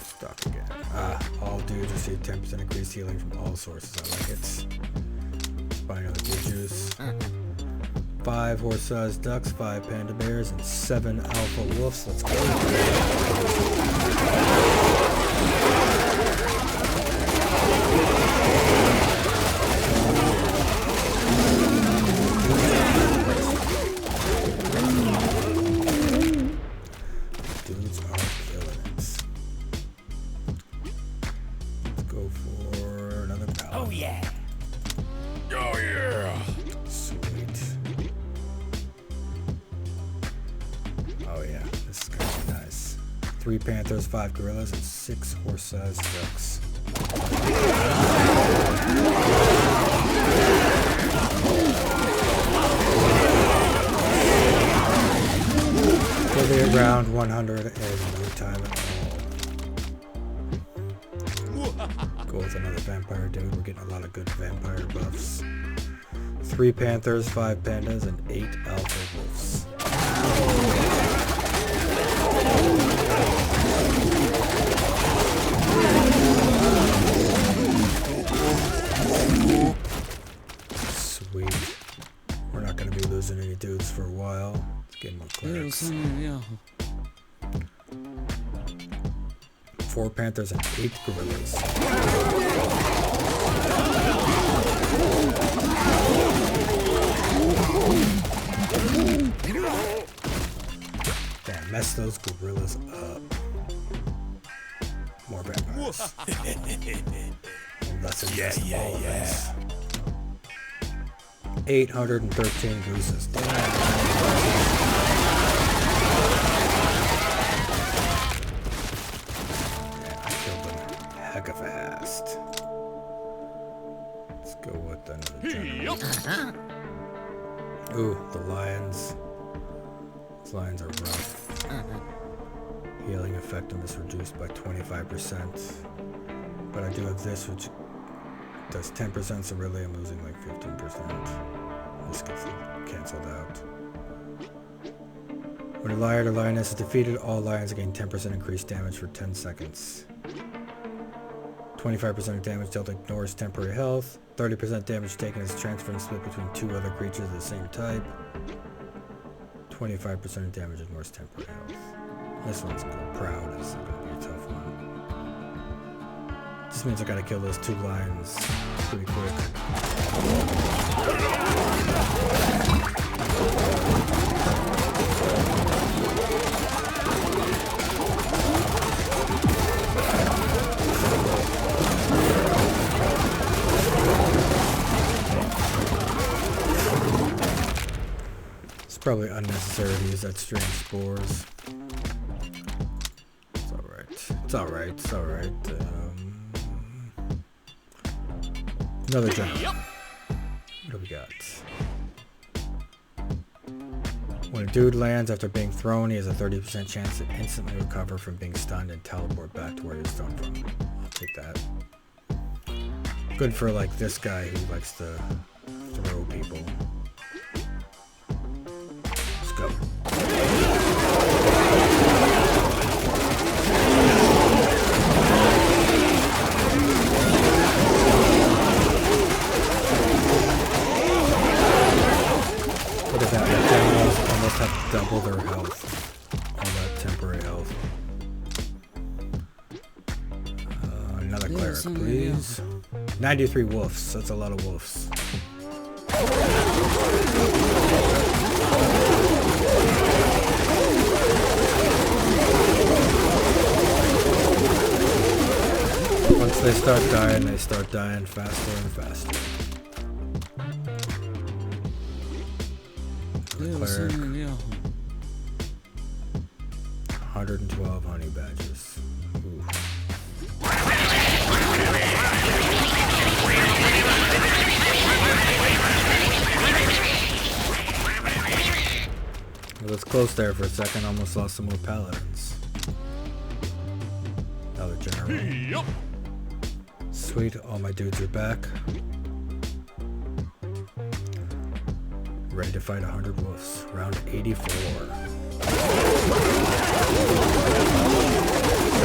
Stock again. All dudes receive 10% increased healing from all sources. I like it. Buy another good juice. 5 horse-sized ducks, 5 panda bears, and 7 alpha wolves. Let's go. Dudes are killing it. Let's go for another paladin. Oh yeah. Oh yeah! Sweet. Oh yeah, this is gonna be nice. 3 panthers, 5 gorillas, and 6 horse-sized ducks. We'll be around 100 in no time at all. Go with another vampire dude. We're getting a lot of good vampire buffs. 3 panthers, 5 pandas, and 8 alpha wolves. Sweet. We're not going to be losing any dudes for a while. Let's get more clerics. 4 panthers and 8 gorillas. Damn, mess those gorillas up. More vampires. Less and less of all of this. 813 gooses. Damn. Hecka fast. Let's go with another general. Ooh, the lions. These lions are rough. Healing effectiveness reduced by 25%. But I do have this, which does 10%, so really I'm losing like 15%. This gets cancelled out. When a lion or lioness is defeated, all lions gain 10% increased damage for 10 seconds. 25% of damage dealt ignores temporary health. 30% damage taken is transferred and split between 2 other creatures of the same type. 25% of damage ignores temporary health. This one's proud. This is going to be a tough one. This means I gotta kill those 2 lions pretty quick. It's probably unnecessary to use that strange spores. It's alright. It's alright. It's alright. Another general. What do we got? When a dude lands after being thrown, he has a 30% chance to instantly recover from being stunned and teleport back to where he was thrown from. I'll take that. Good for like this guy who likes to throw people. Let's go. What is that? The generals almost have double their health. All that temporary health. Another cleric, please. 93 wolves. That's a lot of wolves. Once they start dying faster and faster. Cleric. 112 honey badges. Ooh. Well, it's close there for a second. Almost lost some more paladins. Another general. Sweet, all my dudes are back. Ready to fight 100 wolves. Round 84.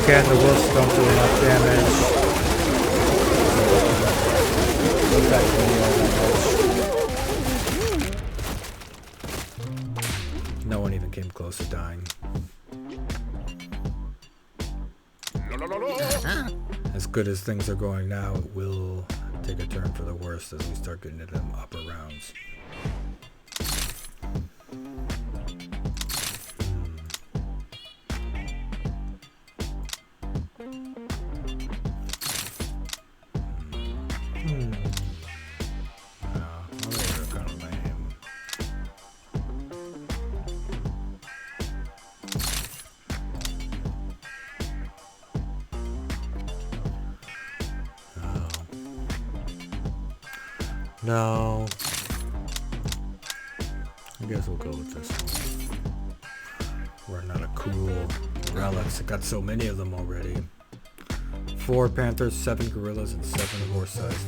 Again, the wolves don't do enough damage. No one even came close to dying. As good as things are going now, it will take a turn for the worse as we start getting into them upper rounds. No. I guess we'll go with this one. We're out of cool relics. I got so many of them already. 4 panthers, 7 gorillas, and 7 horse-sized.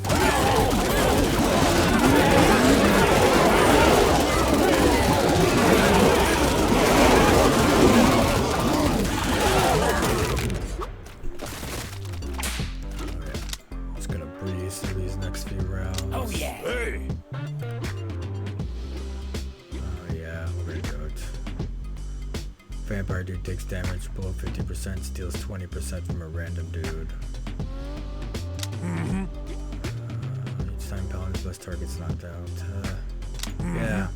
Oh yeah. Hey! Oh yeah, we're gonna do it. Vampire dude takes damage below 50%, steals 20% from a random dude. Each time paladin's best target's knocked out. Yeah.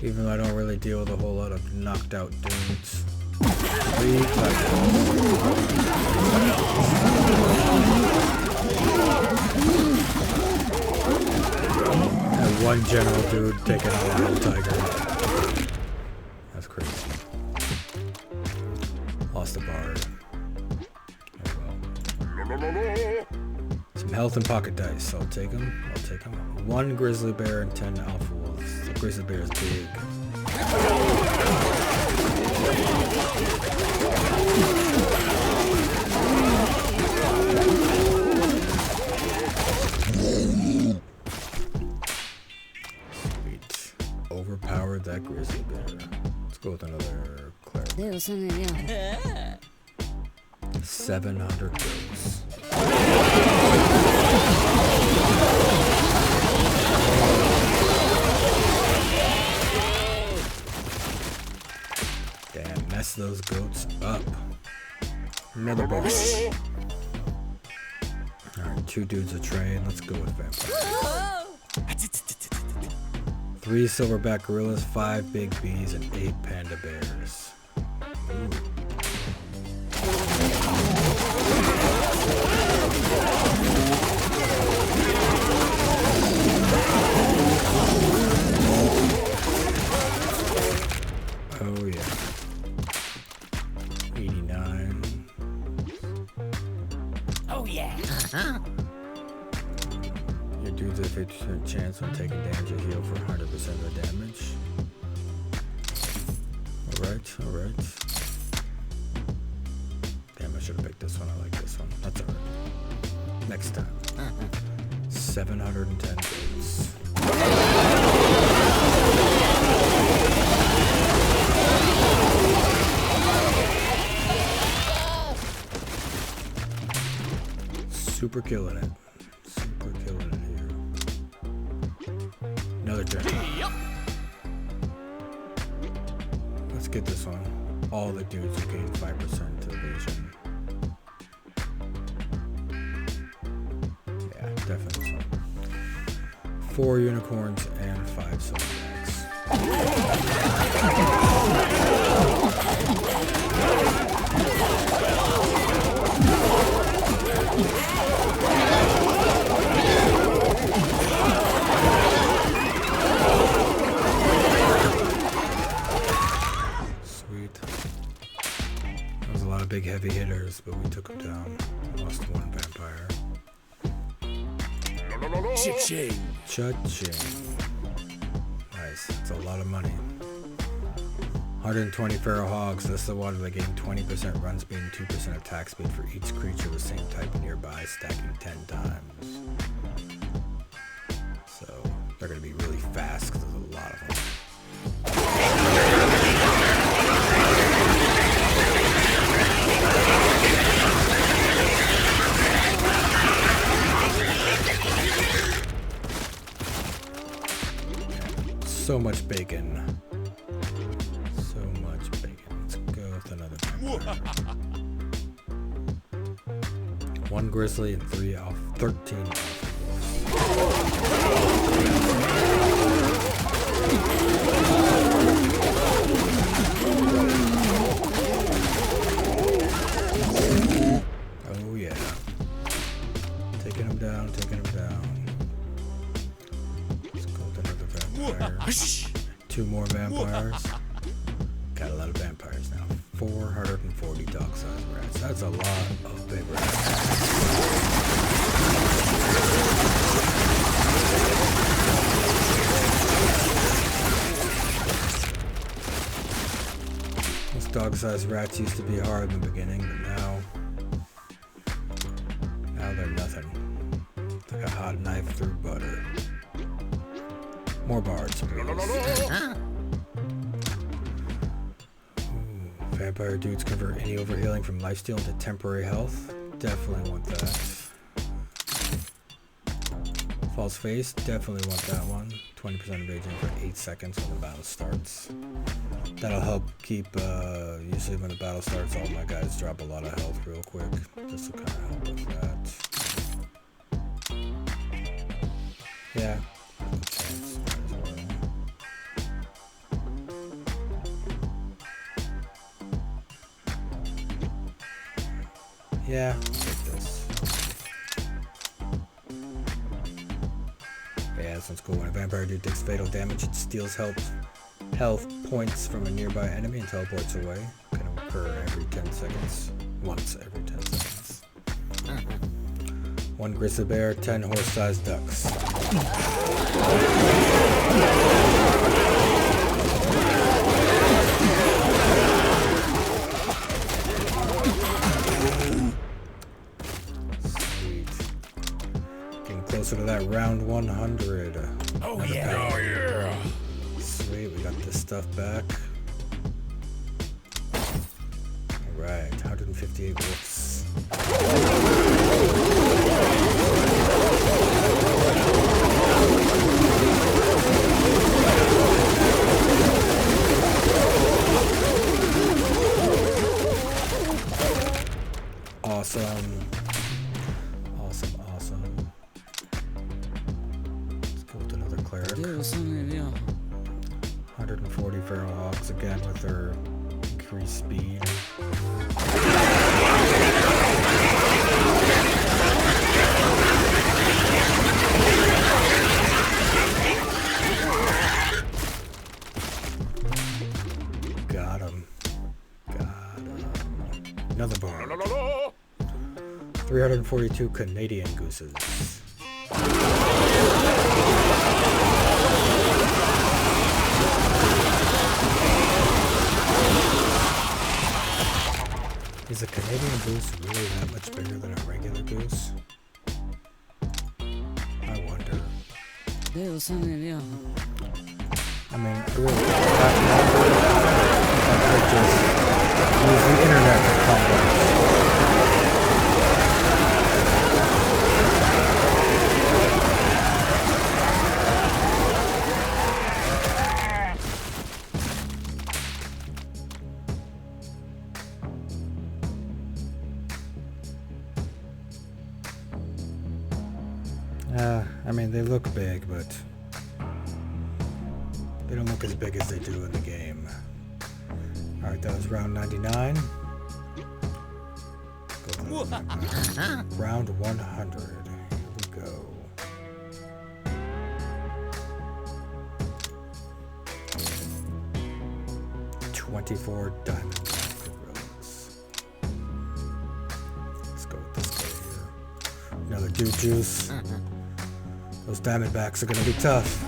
Even though I don't really deal with a whole lot of knocked out dudes. 3 and 1 general dude taking out a little tiger. That's crazy. Lost the bard. Oh well. Some health and pocket dice. I'll take them. 1 grizzly bear and 10 alpha wolves. The grizzly bear is big. Sweet. Overpowered that grizzly bear. Let's go with another cleric. 700 goats. Damn, mess those goats up. Another boss. Alright, 2 dudes a train. Let's go with vampire. 3 silverback gorillas, 5 big bees, and 8 panda bears. Ooh. Oh yeah. 89. Oh yeah. Your dude's a 50% chance when taking damage to heal for 100% of the damage. Alright. Damn, I should have picked this one. I like this one. That's alright. Next time. 710 goats. Super killing it. Here. Another general. Let's get this one. All the dudes who gain 5% to evasion. Yeah, definitely this one. 4 unicorns, and 5 silver bags. Sweet. That was a lot of big heavy hitters, but we took them down. Lost 1 vampire. Cha-ching. Cha-ching. Nice. It's a lot of money. 120 feral hogs. This is the one that gain 20% run speed and 2% attack speed for each creature of the same type nearby, stacking 10 times. So they're going to be really fast because there's a lot of them. So much bacon. So much bacon. Let's go with another vampire. 1 grizzly and 13 alpha wolves. Oh yeah. Taking him down, taking him down. Let's go with another vampire. 2 more vampires. Got a lot of vampires now. 440 dog-sized rats. That's a lot of big rats. Those dog-sized rats used to be hard in the beginning, but now they're nothing. It's like a hot knife through butter. More bards, please. Ooh, vampire dudes convert any overhealing from lifesteal into temporary health. Definitely want that. False face, definitely want that one. 20% of raging for 8 seconds when the battle starts. That'll help keep, usually when the battle starts, all my guys drop a lot of health real quick. This will kind of help with that. Yeah. Yeah, take this. Yeah, this one's cool. When a vampire dude takes fatal damage, it steals health points from a nearby enemy and teleports away. Can occur every 10 seconds. Once every 10 seconds. 1 grizzly bear, 10 horse-sized ducks. Closer to that round 100. Oh yeah. Oh yeah. Sweet, we got this stuff back. Alright, 158 wolves. Awesome. Awesome, awesome. 140 feral hogs again with their increased speed. Got him. Got him. Another bar. 342 Canadian gooses. Is a Canadian goose really that much bigger than a regular goose? I wonder. I mean, I really I could just use the internet for context. I mean, they look big, but they don't look as big as they do in the game. Alright, that was round 99. Go to round 100. Here we go. $24 diamond gorillas. Let's go with this guy here. Another dude juice. Those diamondbacks are gonna be tough.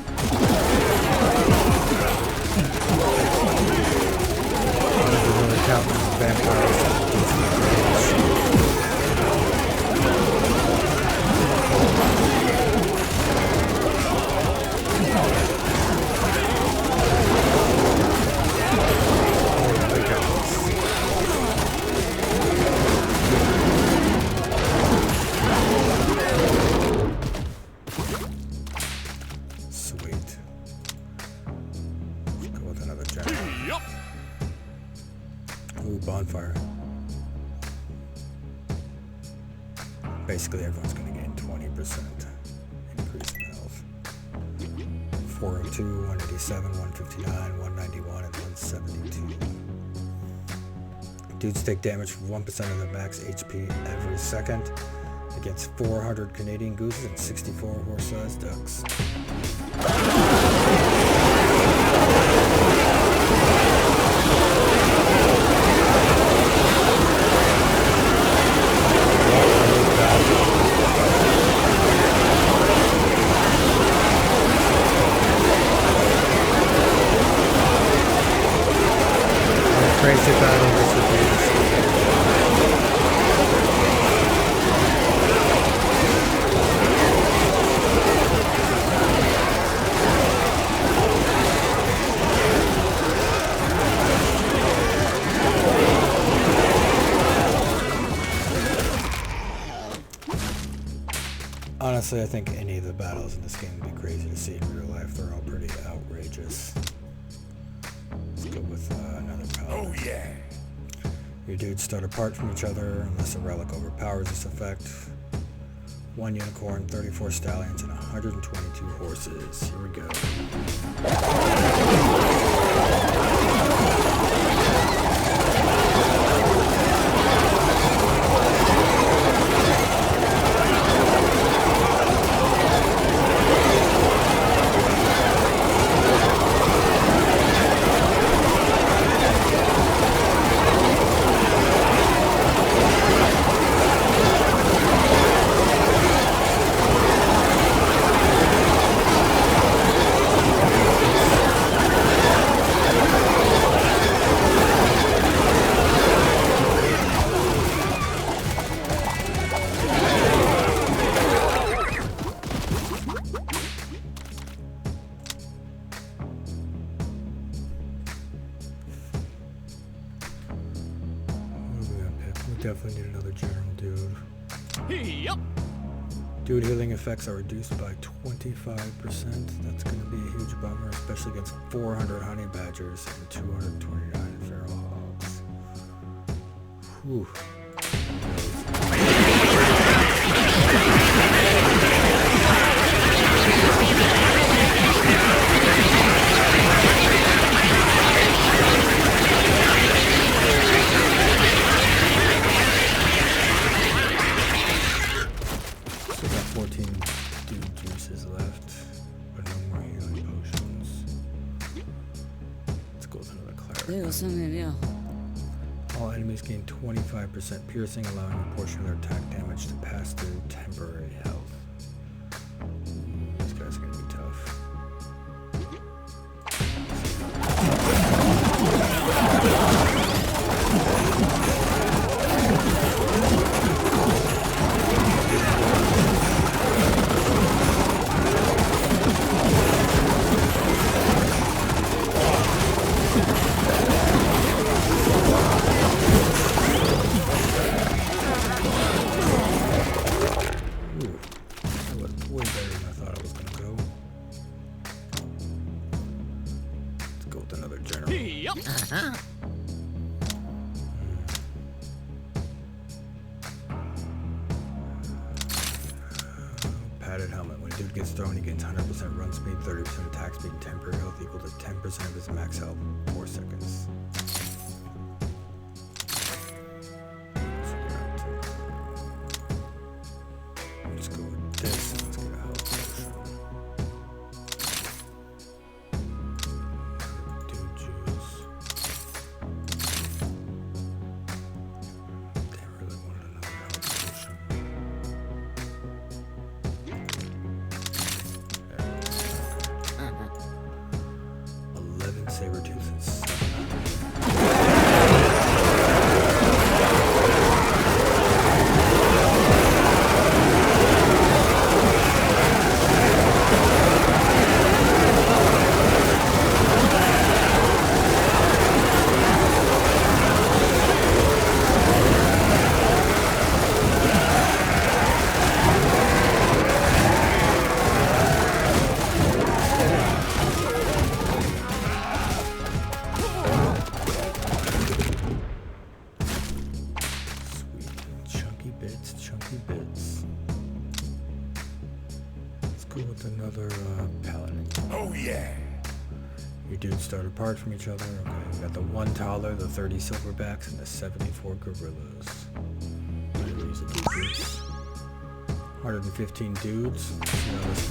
Really counting vampires. Sweet. Let's go with another giant. Ooh, bonfire. Basically, everyone's going to gain 20% increase in health. 402, 187, 159, 191, and 172. Dudes take damage for 1% of their max HP every second against 400 Canadian gooses and 64 horse-sized ducks. Crazy battle this would be. Honestly, I think any of the battles in this game would be crazy to see in real life. They're all pretty outrageous. Let's go with another paladin. Oh yeah. Your dudes start apart from each other unless a relic overpowers this effect. 1 unicorn, 34 stallions, and 122 horses. Here we go. Definitely need another general dude. Yep. Dude healing effects are reduced by 25%. That's going to be a huge bummer, especially against 400 honey badgers and 229 feral hogs. Whew. All enemies gain 25% piercing, allowing a portion of their attack damage to pass through temporary health. These guys are going to be tough. the dude gets thrown, he gains 100% run speed, 30% attack speed, and temporary health equal to 10% of his max health, 4 seconds. Let's go with this, and let's get a health potion. Dude juice. They really wanted another health potion. 11 saber tooth and 7. Chunky bits. Let's go with another paladin. Oh yeah. Your dudes start apart from each other. Okay, we got the 1 toddler, the 30 silverbacks, and the 74 gorillas. Use the dudes. 115 dudes. See how this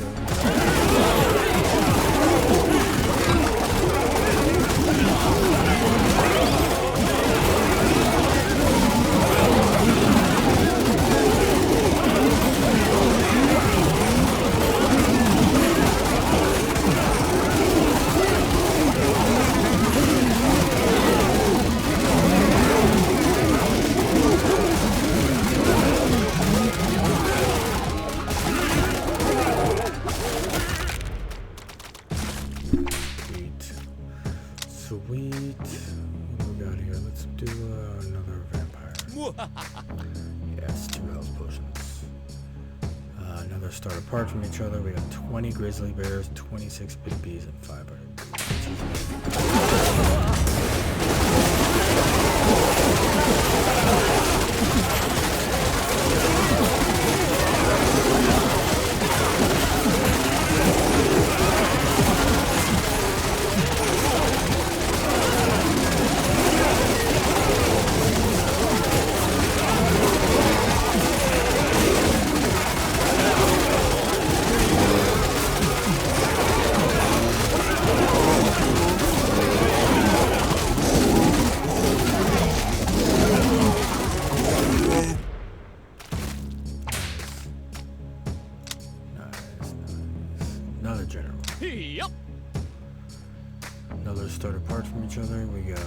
Sweet. What do we got here? Let's do another vampire. Yes, 2 health potions. Another start apart from each other. We got 20 grizzly bears, 26 big bees, and 500 Another general. Yep. Another start apart from each other. We got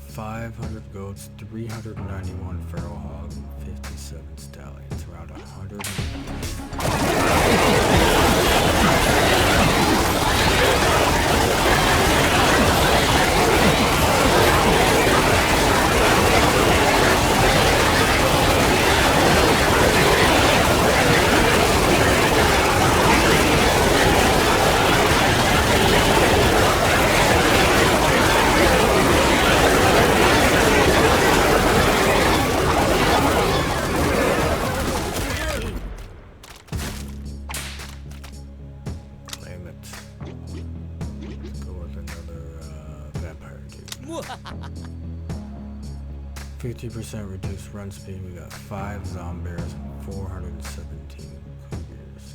500 goats, 391 feral hog, 57 stallions, around 100. Claim it. Let's go with another vampire dude. 50% reduced run speed. We got 5 zombies and 417 cougars.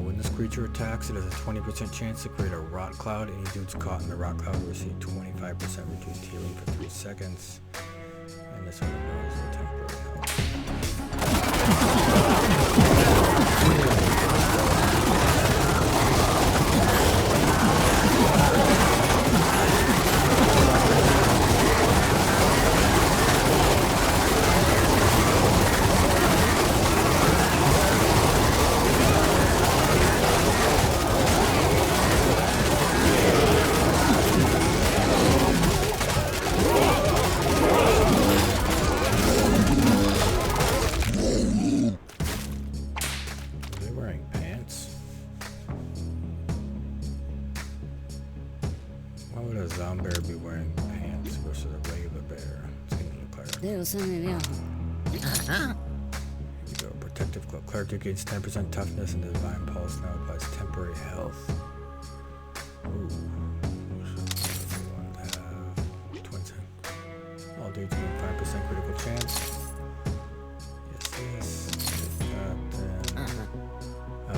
When this creature attacks, it has a 20% chance to create a rot cloud. Any dudes caught in the rot cloud will receive 25% reduced healing for 3 seconds. And this one is a temporary Why would a zombie be wearing pants versus a regular bear? It's getting a little clearer. Here we go, protective glow. Character gains 10% toughness and the divine pulse now applies temporary health. Ooh. All dudes gain 5% critical chance. Yes.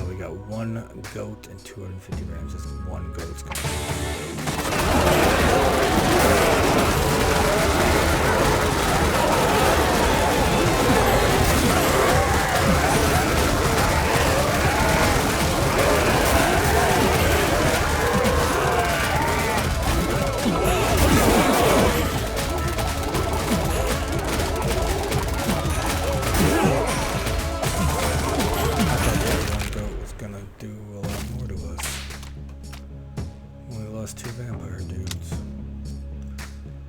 We got one goat and 250 grams. Just one goat's going. Two vampire dudes.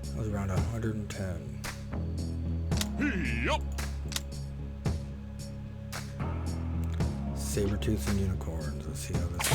That was around 110. Yup. Saber-tooths and unicorns. Let's see how this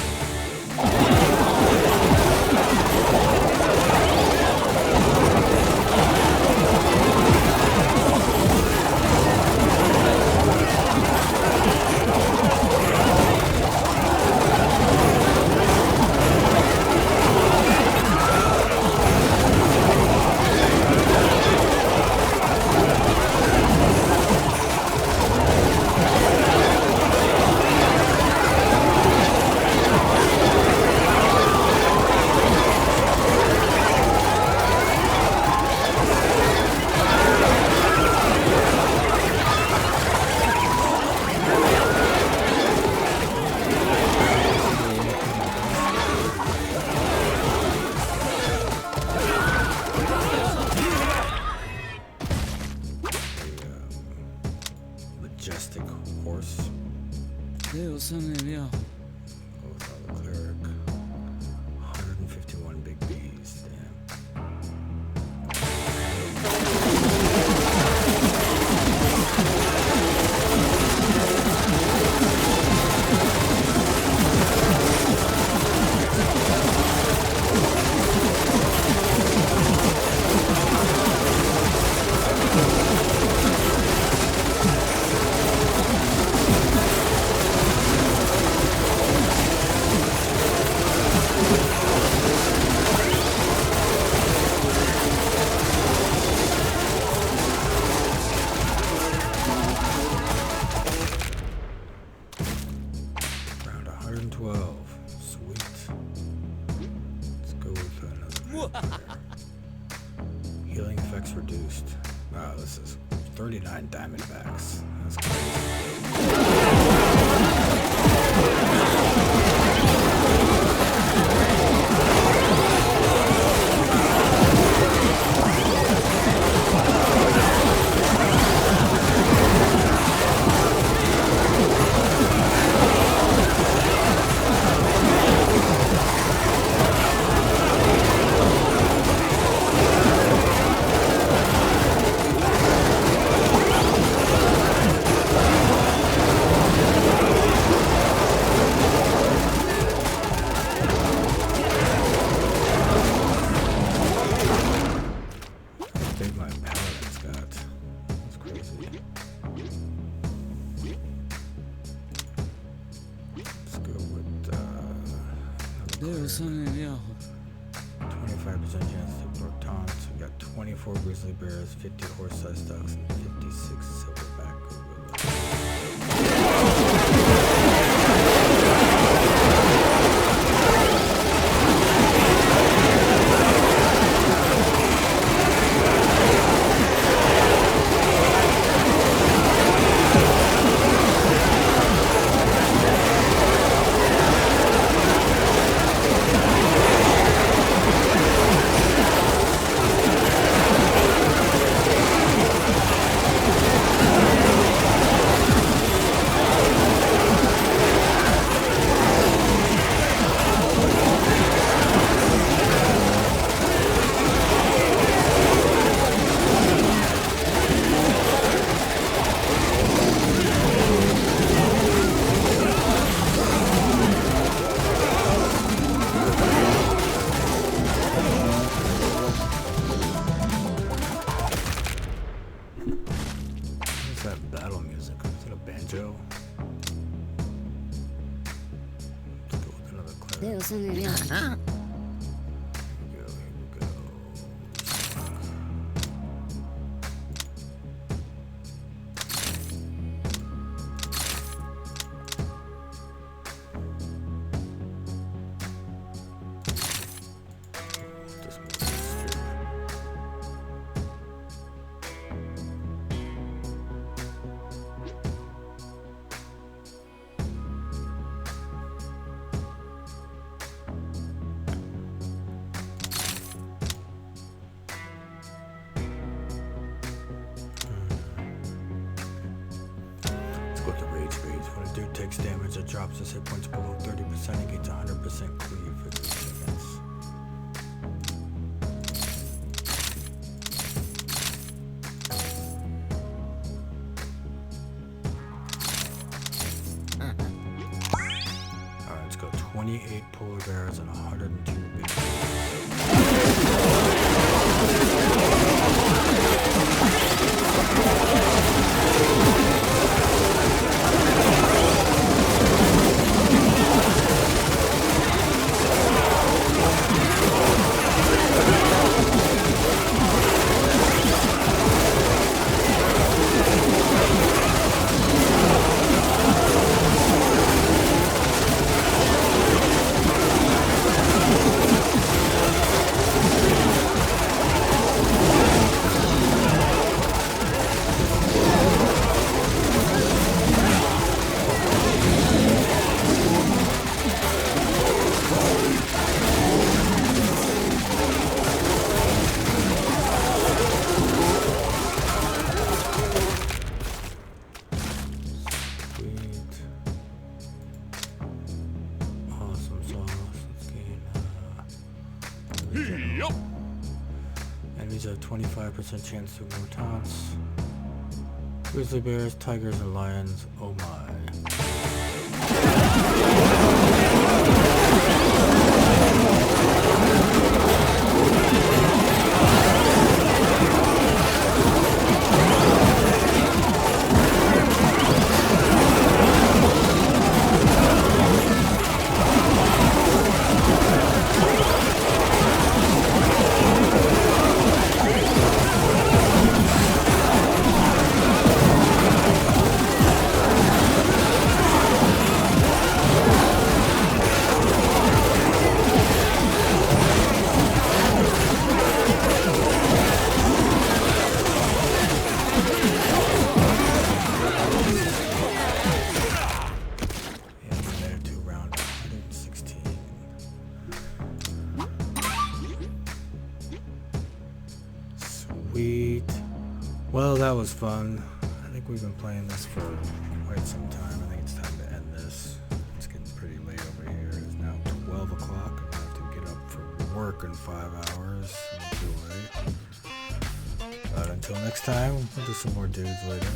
majestic horse. Oh, without the cleric. 151 big bees. Damn. Round 112. Sweet. Let's go with another vampire. Healing effects reduced. Wow, this is 39 diamondbacks. That's crazy. Big my paladin's got. That's crazy. Let's go with 25% chance to brook taunts. We got 24 grizzly bears, 50 horse-sized ducks, and 56 silverback gorillas. What's that battle music? Is it a banjo. Let's go with another clarinet. 手を下げるよ。 Here we go. This one is straight. Let's go with the rage phase. When a dude takes damage, it drops his hit points below 30% and gains 100% cleave for 3 seconds. Alright, let's go 28 polar bears and 102 babies. Sweet. Awesome sauce. Let's gain. Yup. Enemies have 25% chance to ignore taunts. Grizzly bears, tigers, and lions. Oh my. Yeah, we made it to round 116. Sweet. Well, that was fun. I think we've been playing this for quite some time. I think it's time to end this. It's getting pretty late over here. It's now 12 o'clock. I'm going to have to get up for work in 5 hours. Enjoy. But until next time, we'll do some more dudes later.